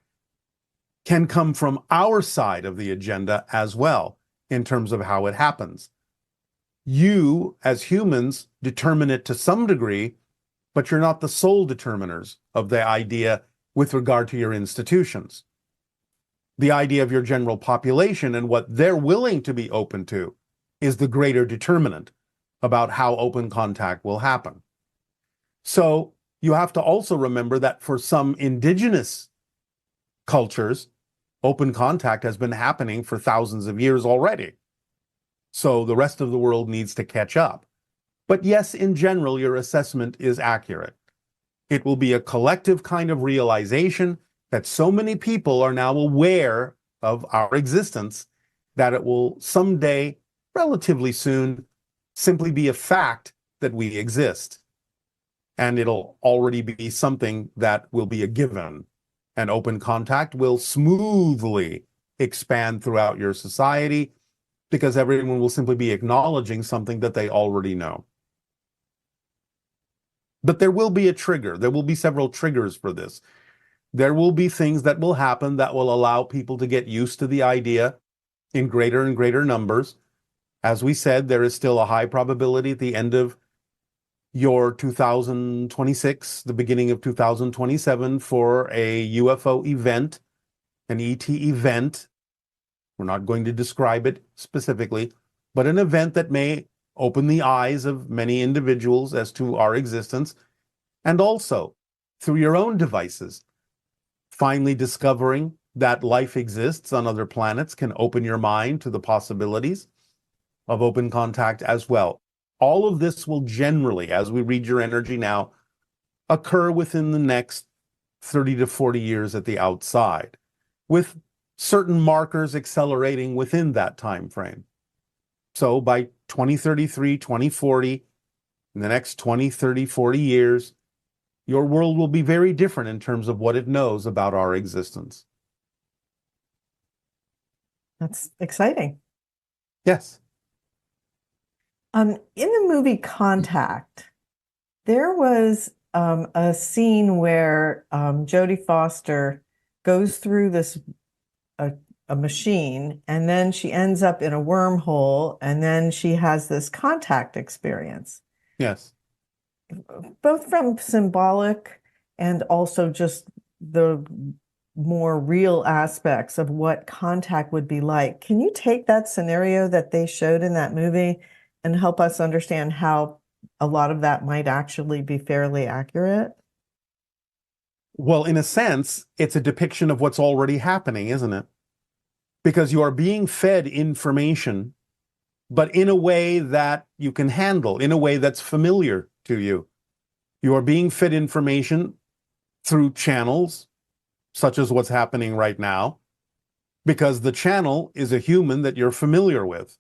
can come from our side of the agenda as well, in terms of how it happens. You, as humans, determine it to some degree, but you're not the sole determiners of the idea with regard to your institutions. The idea of your general population and what they're willing to be open to is the greater determinant about how open contact will happen. So you have to also remember that for some indigenous cultures, open contact has been happening for thousands of years already. So the rest of the world needs to catch up. But yes, in general, your assessment is accurate. It will be a collective kind of realization that so many people are now aware of our existence that it will someday, relatively soon, simply be a fact that we exist. And it'll already be something that will be a given. And open contact will smoothly expand throughout your society because everyone will simply be acknowledging something that they already know. But there will be a trigger. There will be several triggers for this. There will be things that will happen that will allow people to get used to the idea in greater and greater numbers. As we said, there is still a high probability at the end of your 2026, the beginning of 2027, for a UFO event, an ET event, We're not going to describe it specifically, but an event that may open the eyes of many individuals as to our existence, and also through your own devices, finally discovering that life exists on other planets can open your mind to the possibilities of open contact as well. All of this will generally, as we read your energy now, occur within the next 30 to 40 years at the outside, with certain markers accelerating within that time frame. So by 2033, 2040, in the next 20, 30, 40 years, your world will be very different in terms of what it knows about our existence. That's exciting. Yes. In the movie Contact, there was a scene where Jodie Foster goes through a machine, and then she ends up in a wormhole, and then she has this contact experience. Yes. Both from symbolic and also just the more real aspects of what contact would be like. Can you take that scenario that they showed in that movie and help us understand how a lot of that might actually be fairly accurate? Well, in a sense, it's a depiction of what's already happening, isn't it? Because you are being fed information, but in a way that you can handle, in a way that's familiar to you. You are being fed information through channels, such as what's happening right now, because the channel is a human that you're familiar with.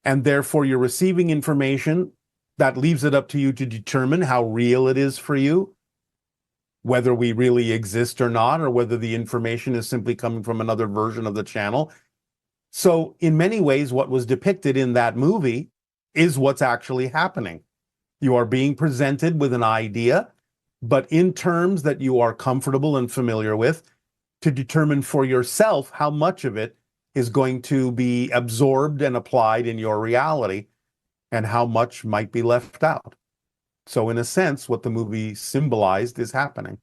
And therefore, you're receiving information that leaves it up to you to determine how real it is for you, whether we really exist or not, or whether the information is simply coming from another version of the channel. So in many ways, what was depicted in that movie is what's actually happening. You are being presented with an idea, but in terms that you are comfortable and familiar with, to determine for yourself how much of it is going to be absorbed and applied in your reality and how much might be left out. So in a sense, what the movie symbolized is happening.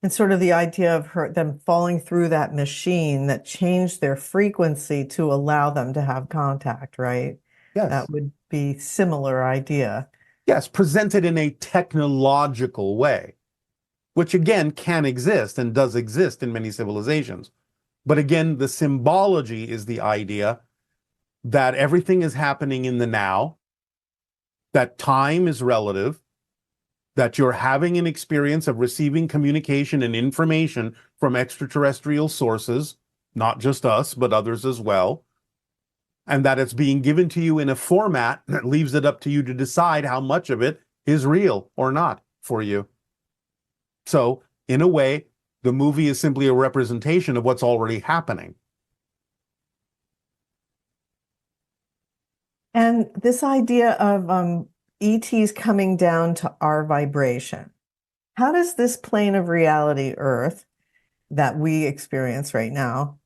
And sort of the idea of them falling through that machine that changed their frequency to allow them to have contact, right? Yes. That would be similar idea. Yes, presented in a technological way, which again can exist and does exist in many civilizations. But again, the symbology is the idea that everything is happening in the now, that time is relative, that you're having an experience of receiving communication and information from extraterrestrial sources, not just us, but others as well, and that it's being given to you in a format that leaves it up to you to decide how much of it is real or not for you. So, in a way, the movie is simply a representation of what's already happening. And this idea of ETs coming down to our vibration, how does this plane of reality, Earth, that we experience right now,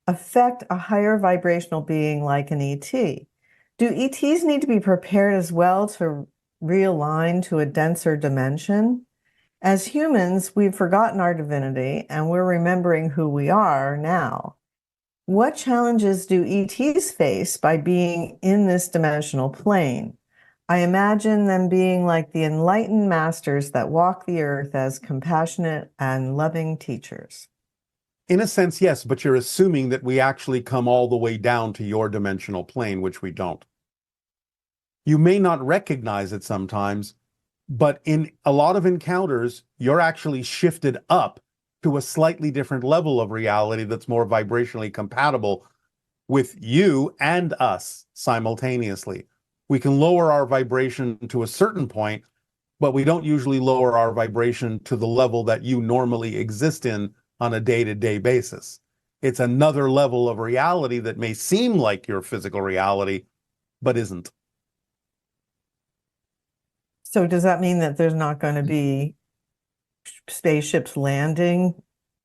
affect a higher vibrational being like an ET? Do ETs need to be prepared as well to realign to a denser dimension? As humans, we've forgotten our divinity and we're remembering who we are now. What challenges do ETs face by being in this dimensional plane? I imagine them being like the enlightened masters that walk the earth as compassionate and loving teachers. In a sense, yes, but you're assuming that we actually come all the way down to your dimensional plane, which we don't. You may not recognize it sometimes, but in a lot of encounters, you're actually shifted up to a slightly different level of reality that's more vibrationally compatible with you and us simultaneously. We can lower our vibration to a certain point, but we don't usually lower our vibration to the level that you normally exist in on a day-to-day basis. It's another level of reality that may seem like your physical reality, but isn't. So does that mean that there's not going to be spaceships landing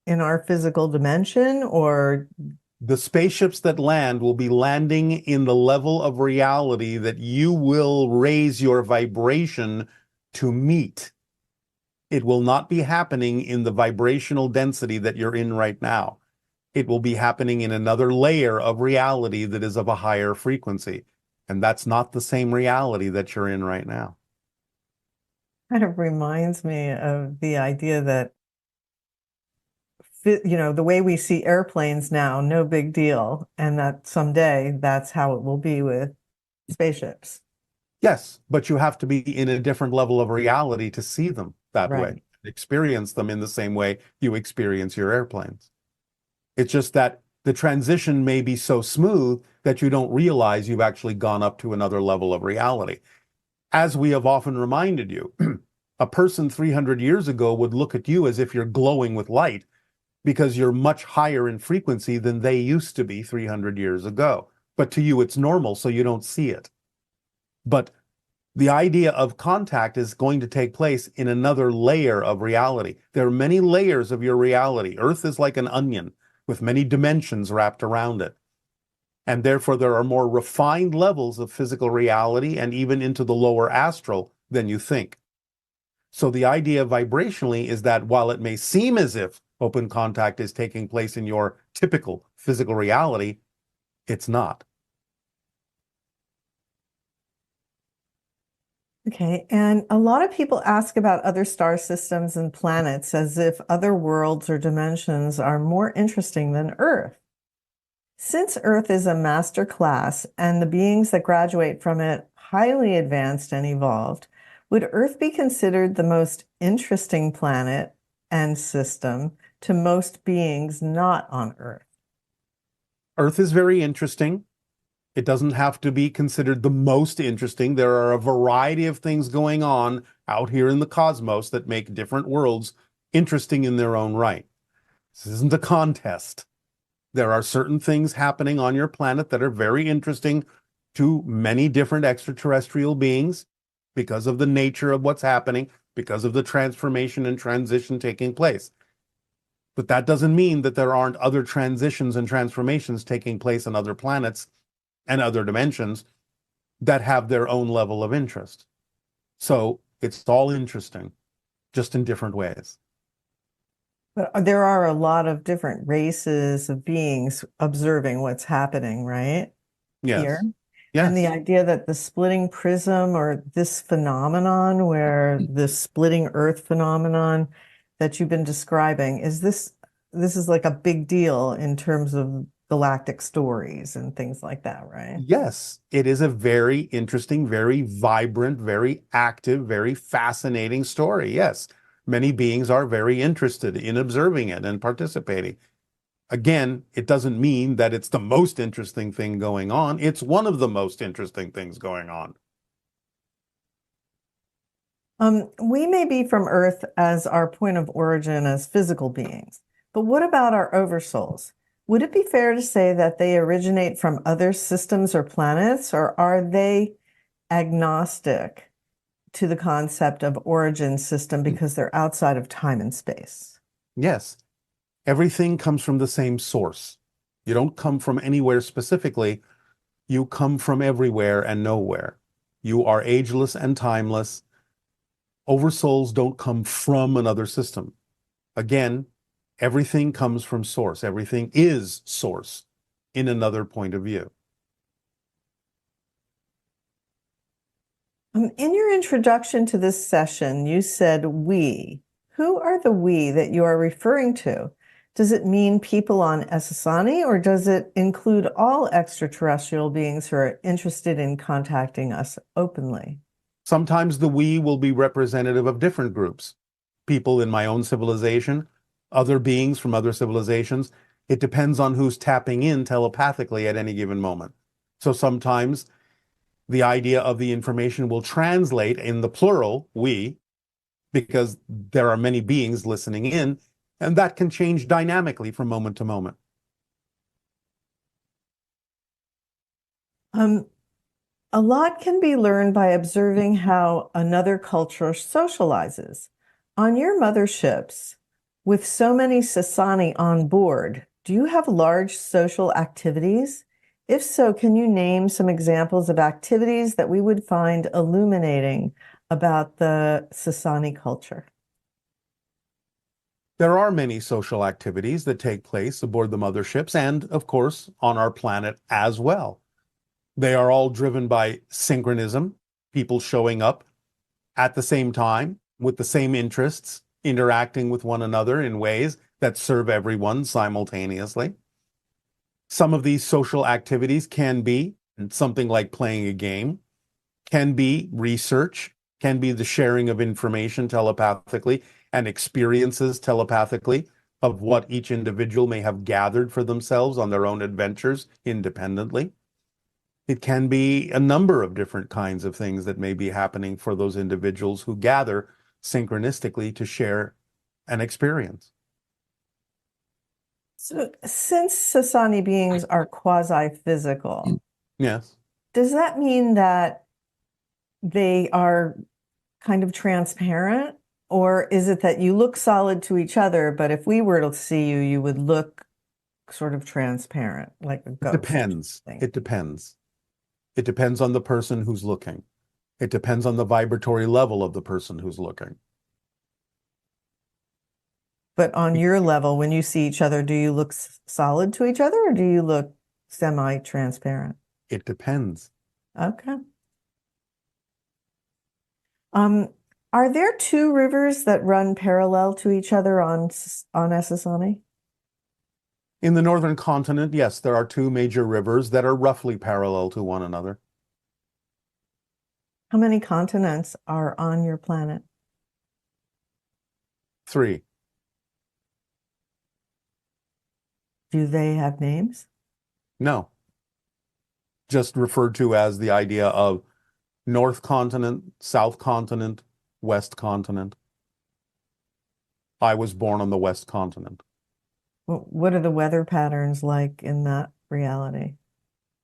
in our physical dimension, or? The spaceships that land will be landing in the level of reality that you will raise your vibration to meet. It will not be happening in the vibrational density that you're in right now. It will be happening in another layer of reality that is of a higher frequency. And that's not the same reality that you're in right now. Kind of reminds me of the idea that, the way we see airplanes now, no big deal, and that someday that's how it will be with spaceships. Yes, but you have to be in a different level of reality to see them that way, Right. experience them in the same way you experience your airplanes. It's just that the transition may be so smooth that you don't realize you've actually gone up to another level of reality. As we have often reminded you, a person 300 years ago would look at you as if you're glowing with light because you're much higher in frequency than they used to be 300 years ago. But to you, it's normal, so you don't see it. But the idea of contact is going to take place in another layer of reality. There are many layers of your reality. Earth is like an onion with many dimensions wrapped around it. And therefore, there are more refined levels of physical reality and even into the lower astral than you think. So the idea vibrationally is that while it may seem as if open contact is taking place in your typical physical reality, it's not. Okay, and a lot of people ask about other star systems and planets as if other worlds or dimensions are more interesting than Earth. Since Earth is a master class and the beings that graduate from it highly advanced and evolved, would Earth be considered the most interesting planet and system to most beings not on Earth? Earth is very interesting. It doesn't have to be considered the most interesting. There are a variety of things going on out here in the cosmos that make different worlds interesting in their own right. This isn't a contest. There are certain things happening on your planet that are very interesting to many different extraterrestrial beings because of the nature of what's happening, because of the transformation and transition taking place. But that doesn't mean that there aren't other transitions and transformations taking place on other planets and other dimensions that have their own level of interest. So it's all interesting, just in different ways. But there are a lot of different races of beings observing what's happening, right? Yes. Here. Yes. And the idea that the splitting prism or this phenomenon where the splitting Earth phenomenon that you've been describing, this is like a big deal in terms of galactic stories and things like that, right? Yes, it is a very interesting, very vibrant, very active, very fascinating story. Yes, many beings are very interested in observing it and participating. Again, it doesn't mean that it's the most interesting thing going on. It's one of the most interesting things going on. We may be from Earth as our point of origin as physical beings, but what about our oversouls? Would it be fair to say that they originate from other systems or planets, or are they agnostic to the concept of origin system because they're outside of time and space? Yes, everything comes from the same source. You don't come from anywhere specifically. You come from everywhere and nowhere. You are ageless and timeless. Oversouls don't come from another system. Again, everything comes from source. Everything is source in another point of view. In your introduction to this session, you said we. Who are the we that you are referring to? Does it mean people on Essassani, or does it include all extraterrestrial beings who are interested in contacting us openly? Sometimes the we will be representative of different groups. People in my own civilization, other beings from other civilizations. It depends on who's tapping in telepathically at any given moment. So sometimes the idea of the information will translate in the plural, we, because there are many beings listening in, and that can change dynamically from moment to moment. A lot can be learned by observing how another culture socializes. On your motherships, with so many Sassani on board, do you have large social activities? If so, can you name some examples of activities that we would find illuminating about the Sassani culture? There are many social activities that take place aboard the motherships and, of course, on our planet as well. They are all driven by synchronism, people showing up at the same time with the same interests, interacting with one another in ways that serve everyone simultaneously. Some of these social activities can be something like playing a game, can be research, can be the sharing of information telepathically and experiences telepathically of what each individual may have gathered for themselves on their own adventures independently. It can be a number of different kinds of things that may be happening for those individuals who gather synchronistically to share an experience. So, since Sasani beings are quasi-physical, Yes. does that mean that they are kind of transparent? Or is it that you look solid to each other, but if we were to see you, you would look sort of transparent, like a ghost? Depends. It depends. It depends on the person who's looking. It depends on the vibratory level of the person who's looking. But on your level, when you see each other, do you look solid to each other or do you look semi-transparent? It depends. Okay. Are there two rivers that run parallel to each other on Essassani? In the northern continent, yes, there are two major rivers that are roughly parallel to one another. How many continents are on your planet? 3. Do they have names? No. Just referred to as the idea of North Continent, South Continent, West Continent. I was born on the West Continent. What are the weather patterns like in that reality?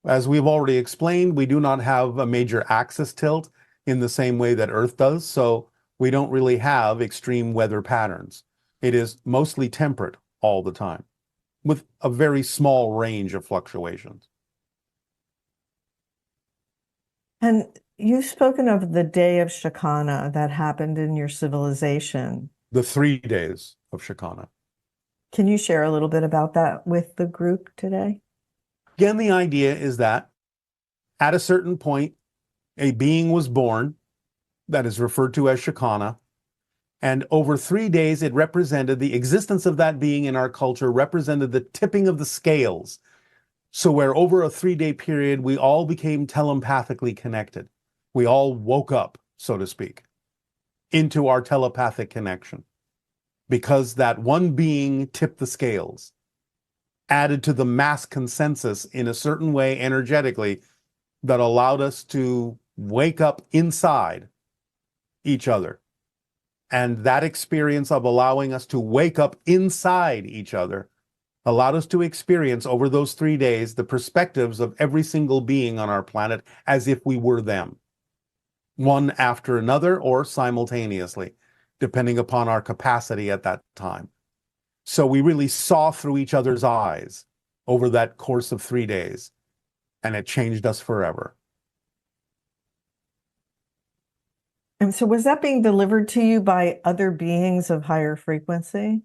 As we've already explained, we do not have a major axis tilt in the same way that Earth does, so we don't really have extreme weather patterns. It is mostly temperate all the time, with a very small range of fluctuations. And you've spoken of the day of Shakana that happened in your civilization. The 3 days of Shakana. Can you share a little bit about that with the group today? Again, the idea is that at a certain point, a being was born that is referred to as Shakana, and over 3 days, it represented the existence of that being in our culture, represented the tipping of the scales. So where over a 3-day period, we all became telepathically connected. We all woke up, so to speak, into our telepathic connection because that one being tipped the scales, added to the mass consensus in a certain way energetically that allowed us to wake up inside each other. And that experience of allowing us to wake up inside each other allowed us to experience over those 3 days the perspectives of every single being on our planet as if we were them, one after another or simultaneously, depending upon our capacity at that time. So we really saw through each other's eyes over that course of 3 days, and it changed us forever. And so was that being delivered to you by other beings of higher frequency?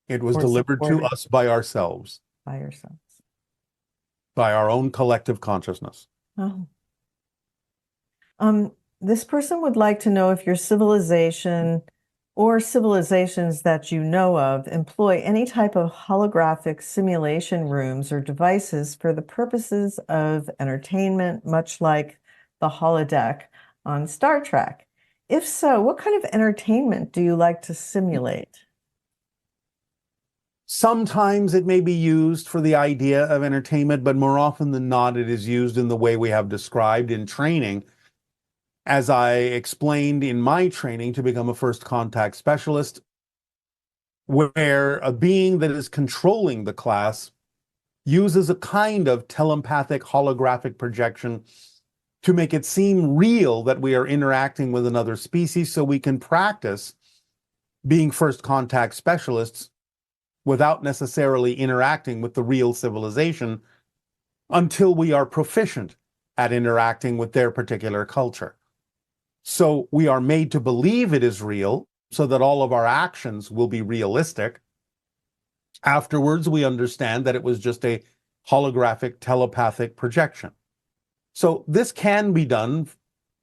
It was delivered to us by ourselves. By yourselves. By our own collective consciousness. Oh. This person would like to know if your civilization or civilizations that you know of employ any type of holographic simulation rooms or devices for the purposes of entertainment, much like the holodeck on Star Trek. If so, what kind of entertainment do you like to simulate? Sometimes it may be used for the idea of entertainment, but more often than not, it is used in the way we have described in training. As I explained in my training to become a first contact specialist, where a being that is controlling the class uses a kind of telepathic holographic projection to make it seem real that we are interacting with another species so we can practice being first contact specialists without necessarily interacting with the real civilization until we are proficient at interacting with their particular culture. So we are made to believe it is real so that all of our actions will be realistic. Afterwards, we understand that it was just a holographic telepathic projection. So this can be done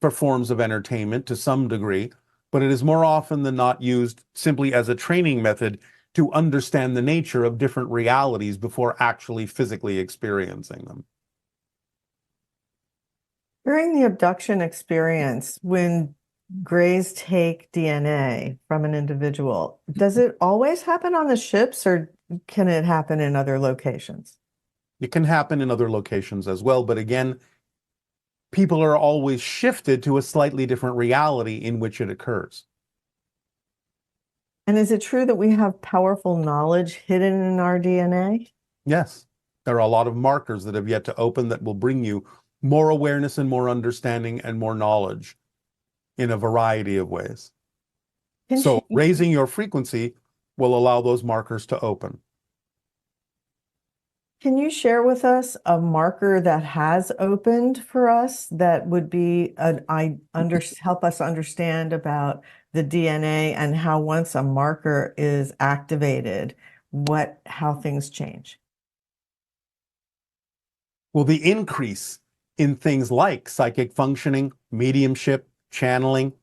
for forms of entertainment to some degree, but it is more often than not used simply as a training method to understand the nature of different realities before actually physically experiencing them. During the abduction experience, when Greys take DNA from an individual, does it always happen on the ships, or can it happen in other locations? It can happen in other locations as well, but again, people are always shifted to a slightly different reality in which it occurs. And is it true that we have powerful knowledge hidden in our DNA? Yes, there are a lot of markers that have yet to open that will bring you more awareness and more understanding and more knowledge in a variety of ways. So raising your frequency will allow those markers to open. Can you share with us a marker that has opened for us that would be help us understand about the DNA and how once a marker is activated, how things change? Well, the increase in things like psychic functioning, mediumship, channeling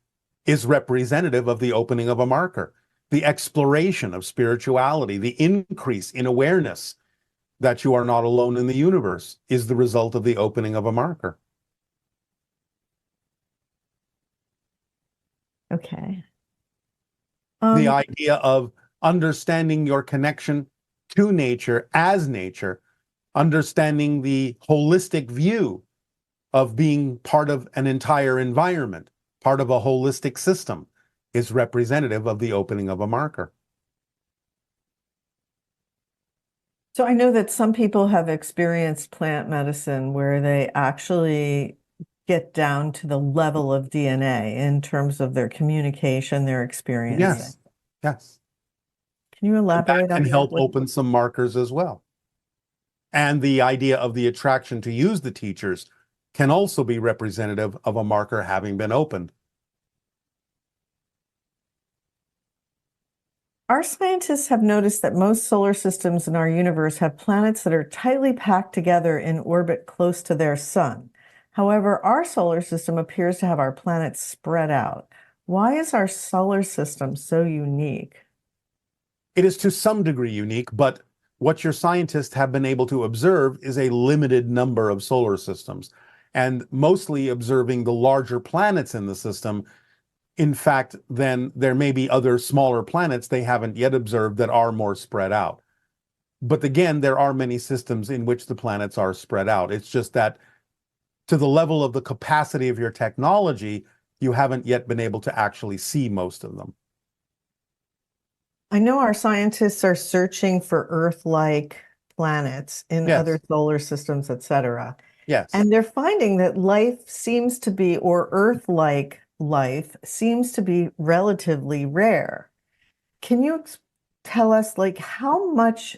is representative of the opening of a marker. The exploration of spirituality, the increase in awareness that you are not alone in the universe is the result of the opening of a marker. Okay. The idea of understanding your connection to nature as nature, understanding the holistic view of being part of an entire environment, part of a holistic system, is representative of the opening of a marker. So I know that some people have experienced plant medicine where they actually get down to the level of DNA in terms of their communication, their experience. Yes, yes. Can you elaborate on that? And help open some markers as well. And the idea of the attraction to use the teachers can also be representative of a marker having been opened. Our scientists have noticed that most solar systems in our universe have planets that are tightly packed together in orbit close to their sun. However, our solar system appears to have our planets spread out. Why is our solar system so unique? It is to some degree unique, but what your scientists have been able to observe is a limited number of solar systems, and mostly observing the larger planets in the system. In fact, then there may be other smaller planets they haven't yet observed that are more spread out. But again, there are many systems in which the planets are spread out. It's just that to the level of the capacity of your technology, you haven't yet been able to actually see most of them. I know our scientists are searching for Earth-like planets in other solar systems, etc. Yes. And they're finding that life seems to be, or Earth-like life seems to be relatively rare. Can you tell us, like, how much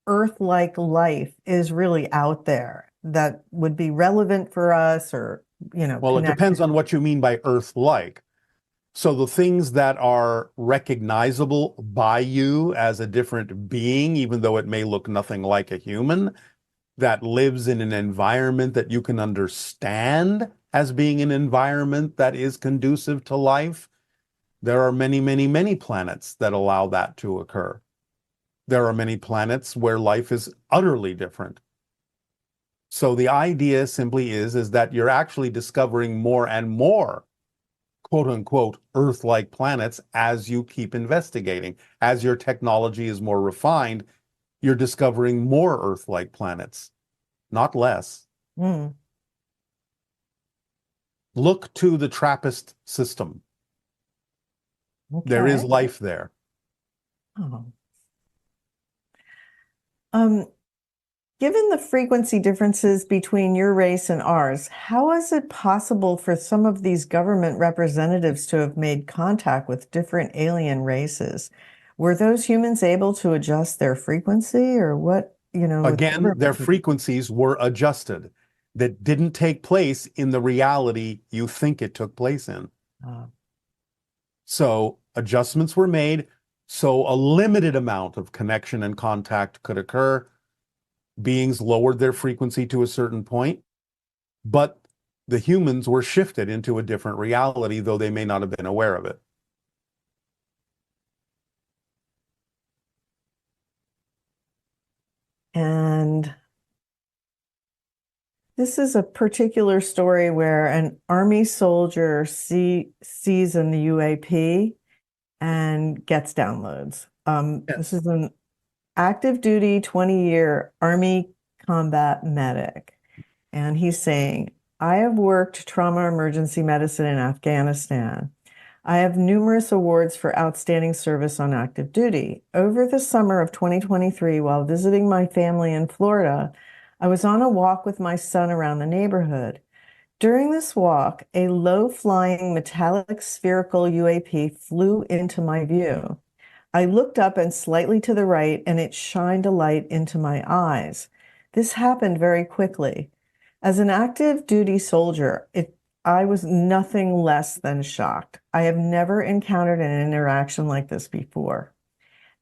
Earth-like life is really out there that would be relevant for us, or, Well, it depends on what you mean by Earth-like. So the things that are recognizable by you as a different being, even though it may look nothing like a human, that lives in an environment that you can understand as being an environment that is conducive to life, there are many, many, many planets that allow that to occur. There are many planets where life is utterly different. So the idea simply is that you're actually discovering more and more quote unquote Earth-like planets as you keep investigating. As your technology is more refined, you're discovering more Earth-like planets, not less. Look to the TRAPPIST system. Okay. There is life there. Given the frequency differences between your race and ours, how is it possible for some of these government representatives to have made contact with different alien races? Were those humans able to adjust their frequency, or what, Again, their frequencies were adjusted. That didn't take place in the reality you think it took place in. So adjustments were made so a limited amount of connection and contact could occur. Beings lowered their frequency to a certain point, but the humans were shifted into a different reality, though they may not have been aware of it. And this is a particular story where an Army soldier sees an UAP and gets downloads. This is an active duty 20-year Army combat medic. And he's saying, I have worked trauma emergency medicine in Afghanistan. I have numerous awards for outstanding service on active duty. Over the summer of 2023, while visiting my family in Florida, I was on a walk with my son around the neighborhood. During this walk, a low-flying metallic spherical UAP flew into my view. I looked up and slightly to the right, and it shined a light into my eyes. This happened very quickly. As an active duty soldier, I was nothing less than shocked. I have never encountered an interaction like this before.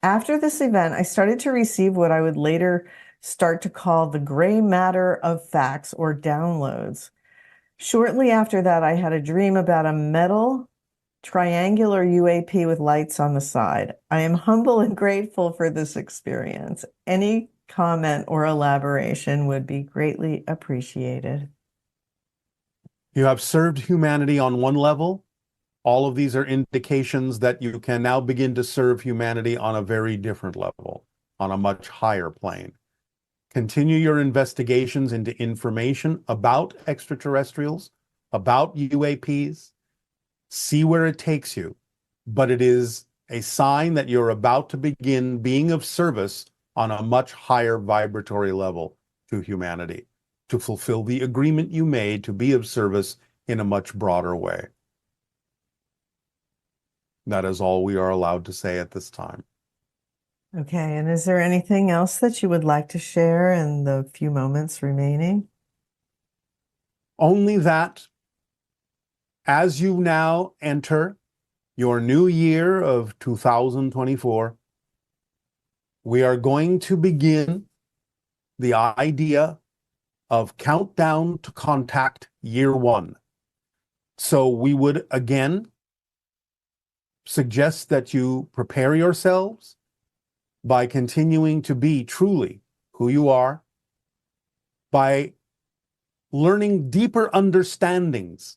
After this event, I started to receive what I would later start to call the gray matter of facts or downloads. Shortly after that, I had a dream about a metal triangular UAP with lights on the side. I am humble and grateful for this experience. Any comment or elaboration would be greatly appreciated. You have served humanity on one level. All of these are indications that you can now begin to serve humanity on a very different level, on a much higher plane. Continue your investigations into information about extraterrestrials, about UAPs. See where it takes you. But it is a sign that you're about to begin being of service on a much higher vibratory level to humanity, to fulfill the agreement you made to be of service in a much broader way. That is all we are allowed to say at this time. Okay, and is there anything else that you would like to share in the few moments remaining? Only that as you now enter your new year of 2024, we are going to begin the idea of countdown to contact year one. So we would again suggest that you prepare yourselves by continuing to be truly who you are, by learning deeper understandings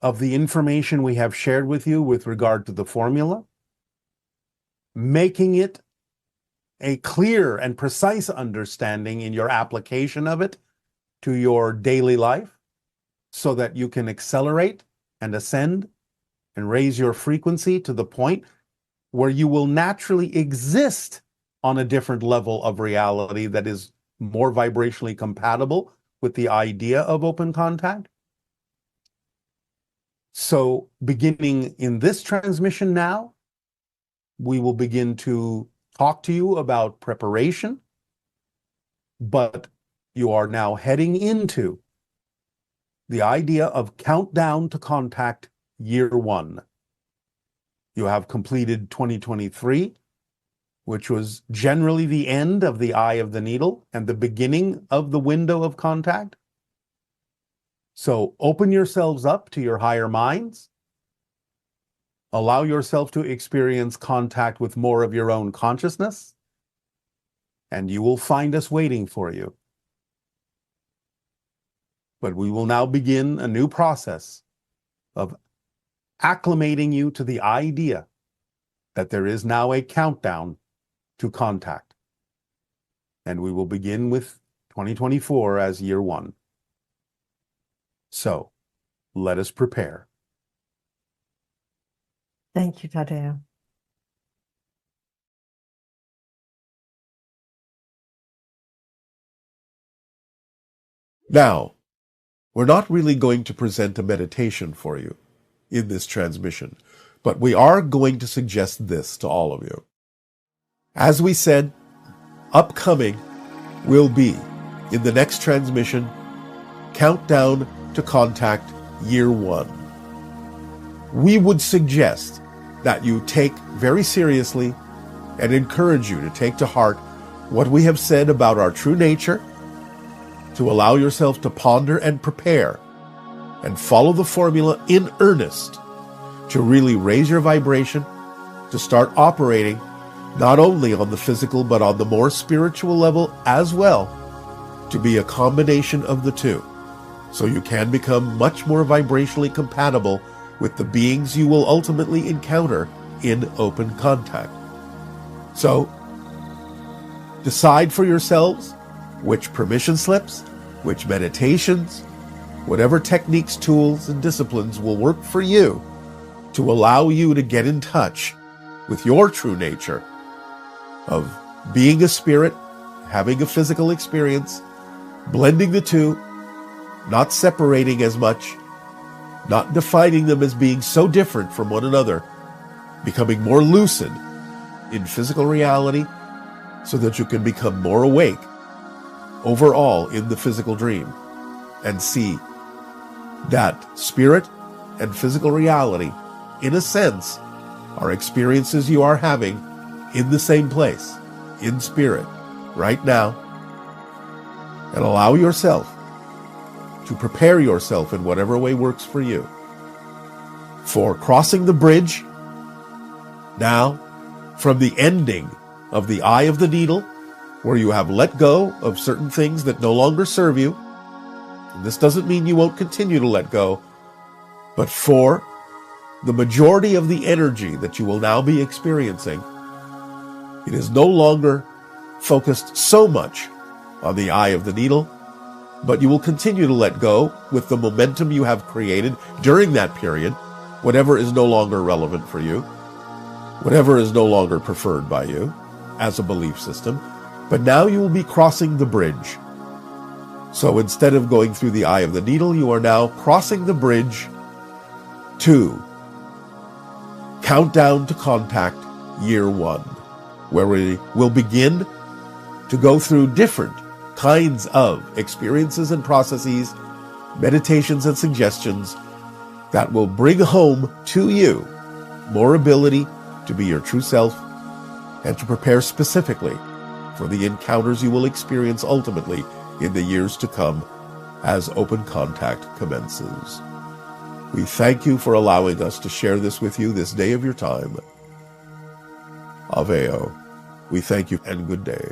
of the information we have shared with you with regard to the formula, making it a clear and precise understanding in your application of it to your daily life so that you can accelerate and ascend and raise your frequency to the point where you will naturally exist on a different level of reality that is more vibrationally compatible with the idea of open contact. So beginning in this transmission now, we will begin to talk to you about preparation, but you are now heading into the idea of countdown to contact year one. You have completed 2023, which was generally the end of the eye of the needle and the beginning of the window of contact. So open yourselves up to your higher minds. Allow yourself to experience contact with more of your own consciousness, and you will find us waiting for you. But we will now begin a new process of acclimating you to the idea that there is now a countdown to contact. And we will begin with 2024 as year one. So, let us prepare. Thank you, Tadeo. Now, we're not really going to present a meditation for you in this transmission, but we are going to suggest this to all of you. As we said, upcoming will be, in the next transmission, countdown to contact year one. We would suggest that you take very seriously and encourage you to take to heart what we have said about our true nature, to allow yourself to ponder and prepare and follow the formula in earnest to really raise your vibration, to start operating not only on the physical but on the more spiritual level as well, to be a combination of the two, so you can become much more vibrationally compatible with the beings you will ultimately encounter in open contact. So, decide for yourselves which permission slips, which meditations, whatever techniques, tools, and disciplines will work for you to allow you to get in touch with your true nature of being a spirit, having a physical experience, blending the two, not separating as much, not defining them as being so different from one another, becoming more lucid in physical reality so that you can become more awake overall in the physical dream and see that spirit and physical reality, in a sense, are experiences you are having in the same place, in spirit, right now, and allow yourself to prepare yourself in whatever way works for you for crossing the bridge now from the ending of the eye of the needle, where you have let go of certain things that no longer serve you. And this doesn't mean you won't continue to let go, but for the majority of the energy that you will now be experiencing, it is no longer focused so much on the eye of the needle, but you will continue to let go with the momentum you have created during that period, whatever is no longer relevant for you, whatever is no longer preferred by you as a belief system. But now you will be crossing the bridge. So instead of going through the eye of the needle, you are now crossing the bridge to Countdown to Contact Year 1, where we will begin to go through different kinds of experiences and processes, meditations and suggestions that will bring home to you more ability to be your true self and to prepare specifically for the encounters you will experience ultimately in the years to come as open contact commences. We thank you for allowing us to share this with you this day of your time. Aveo. We thank you and good day.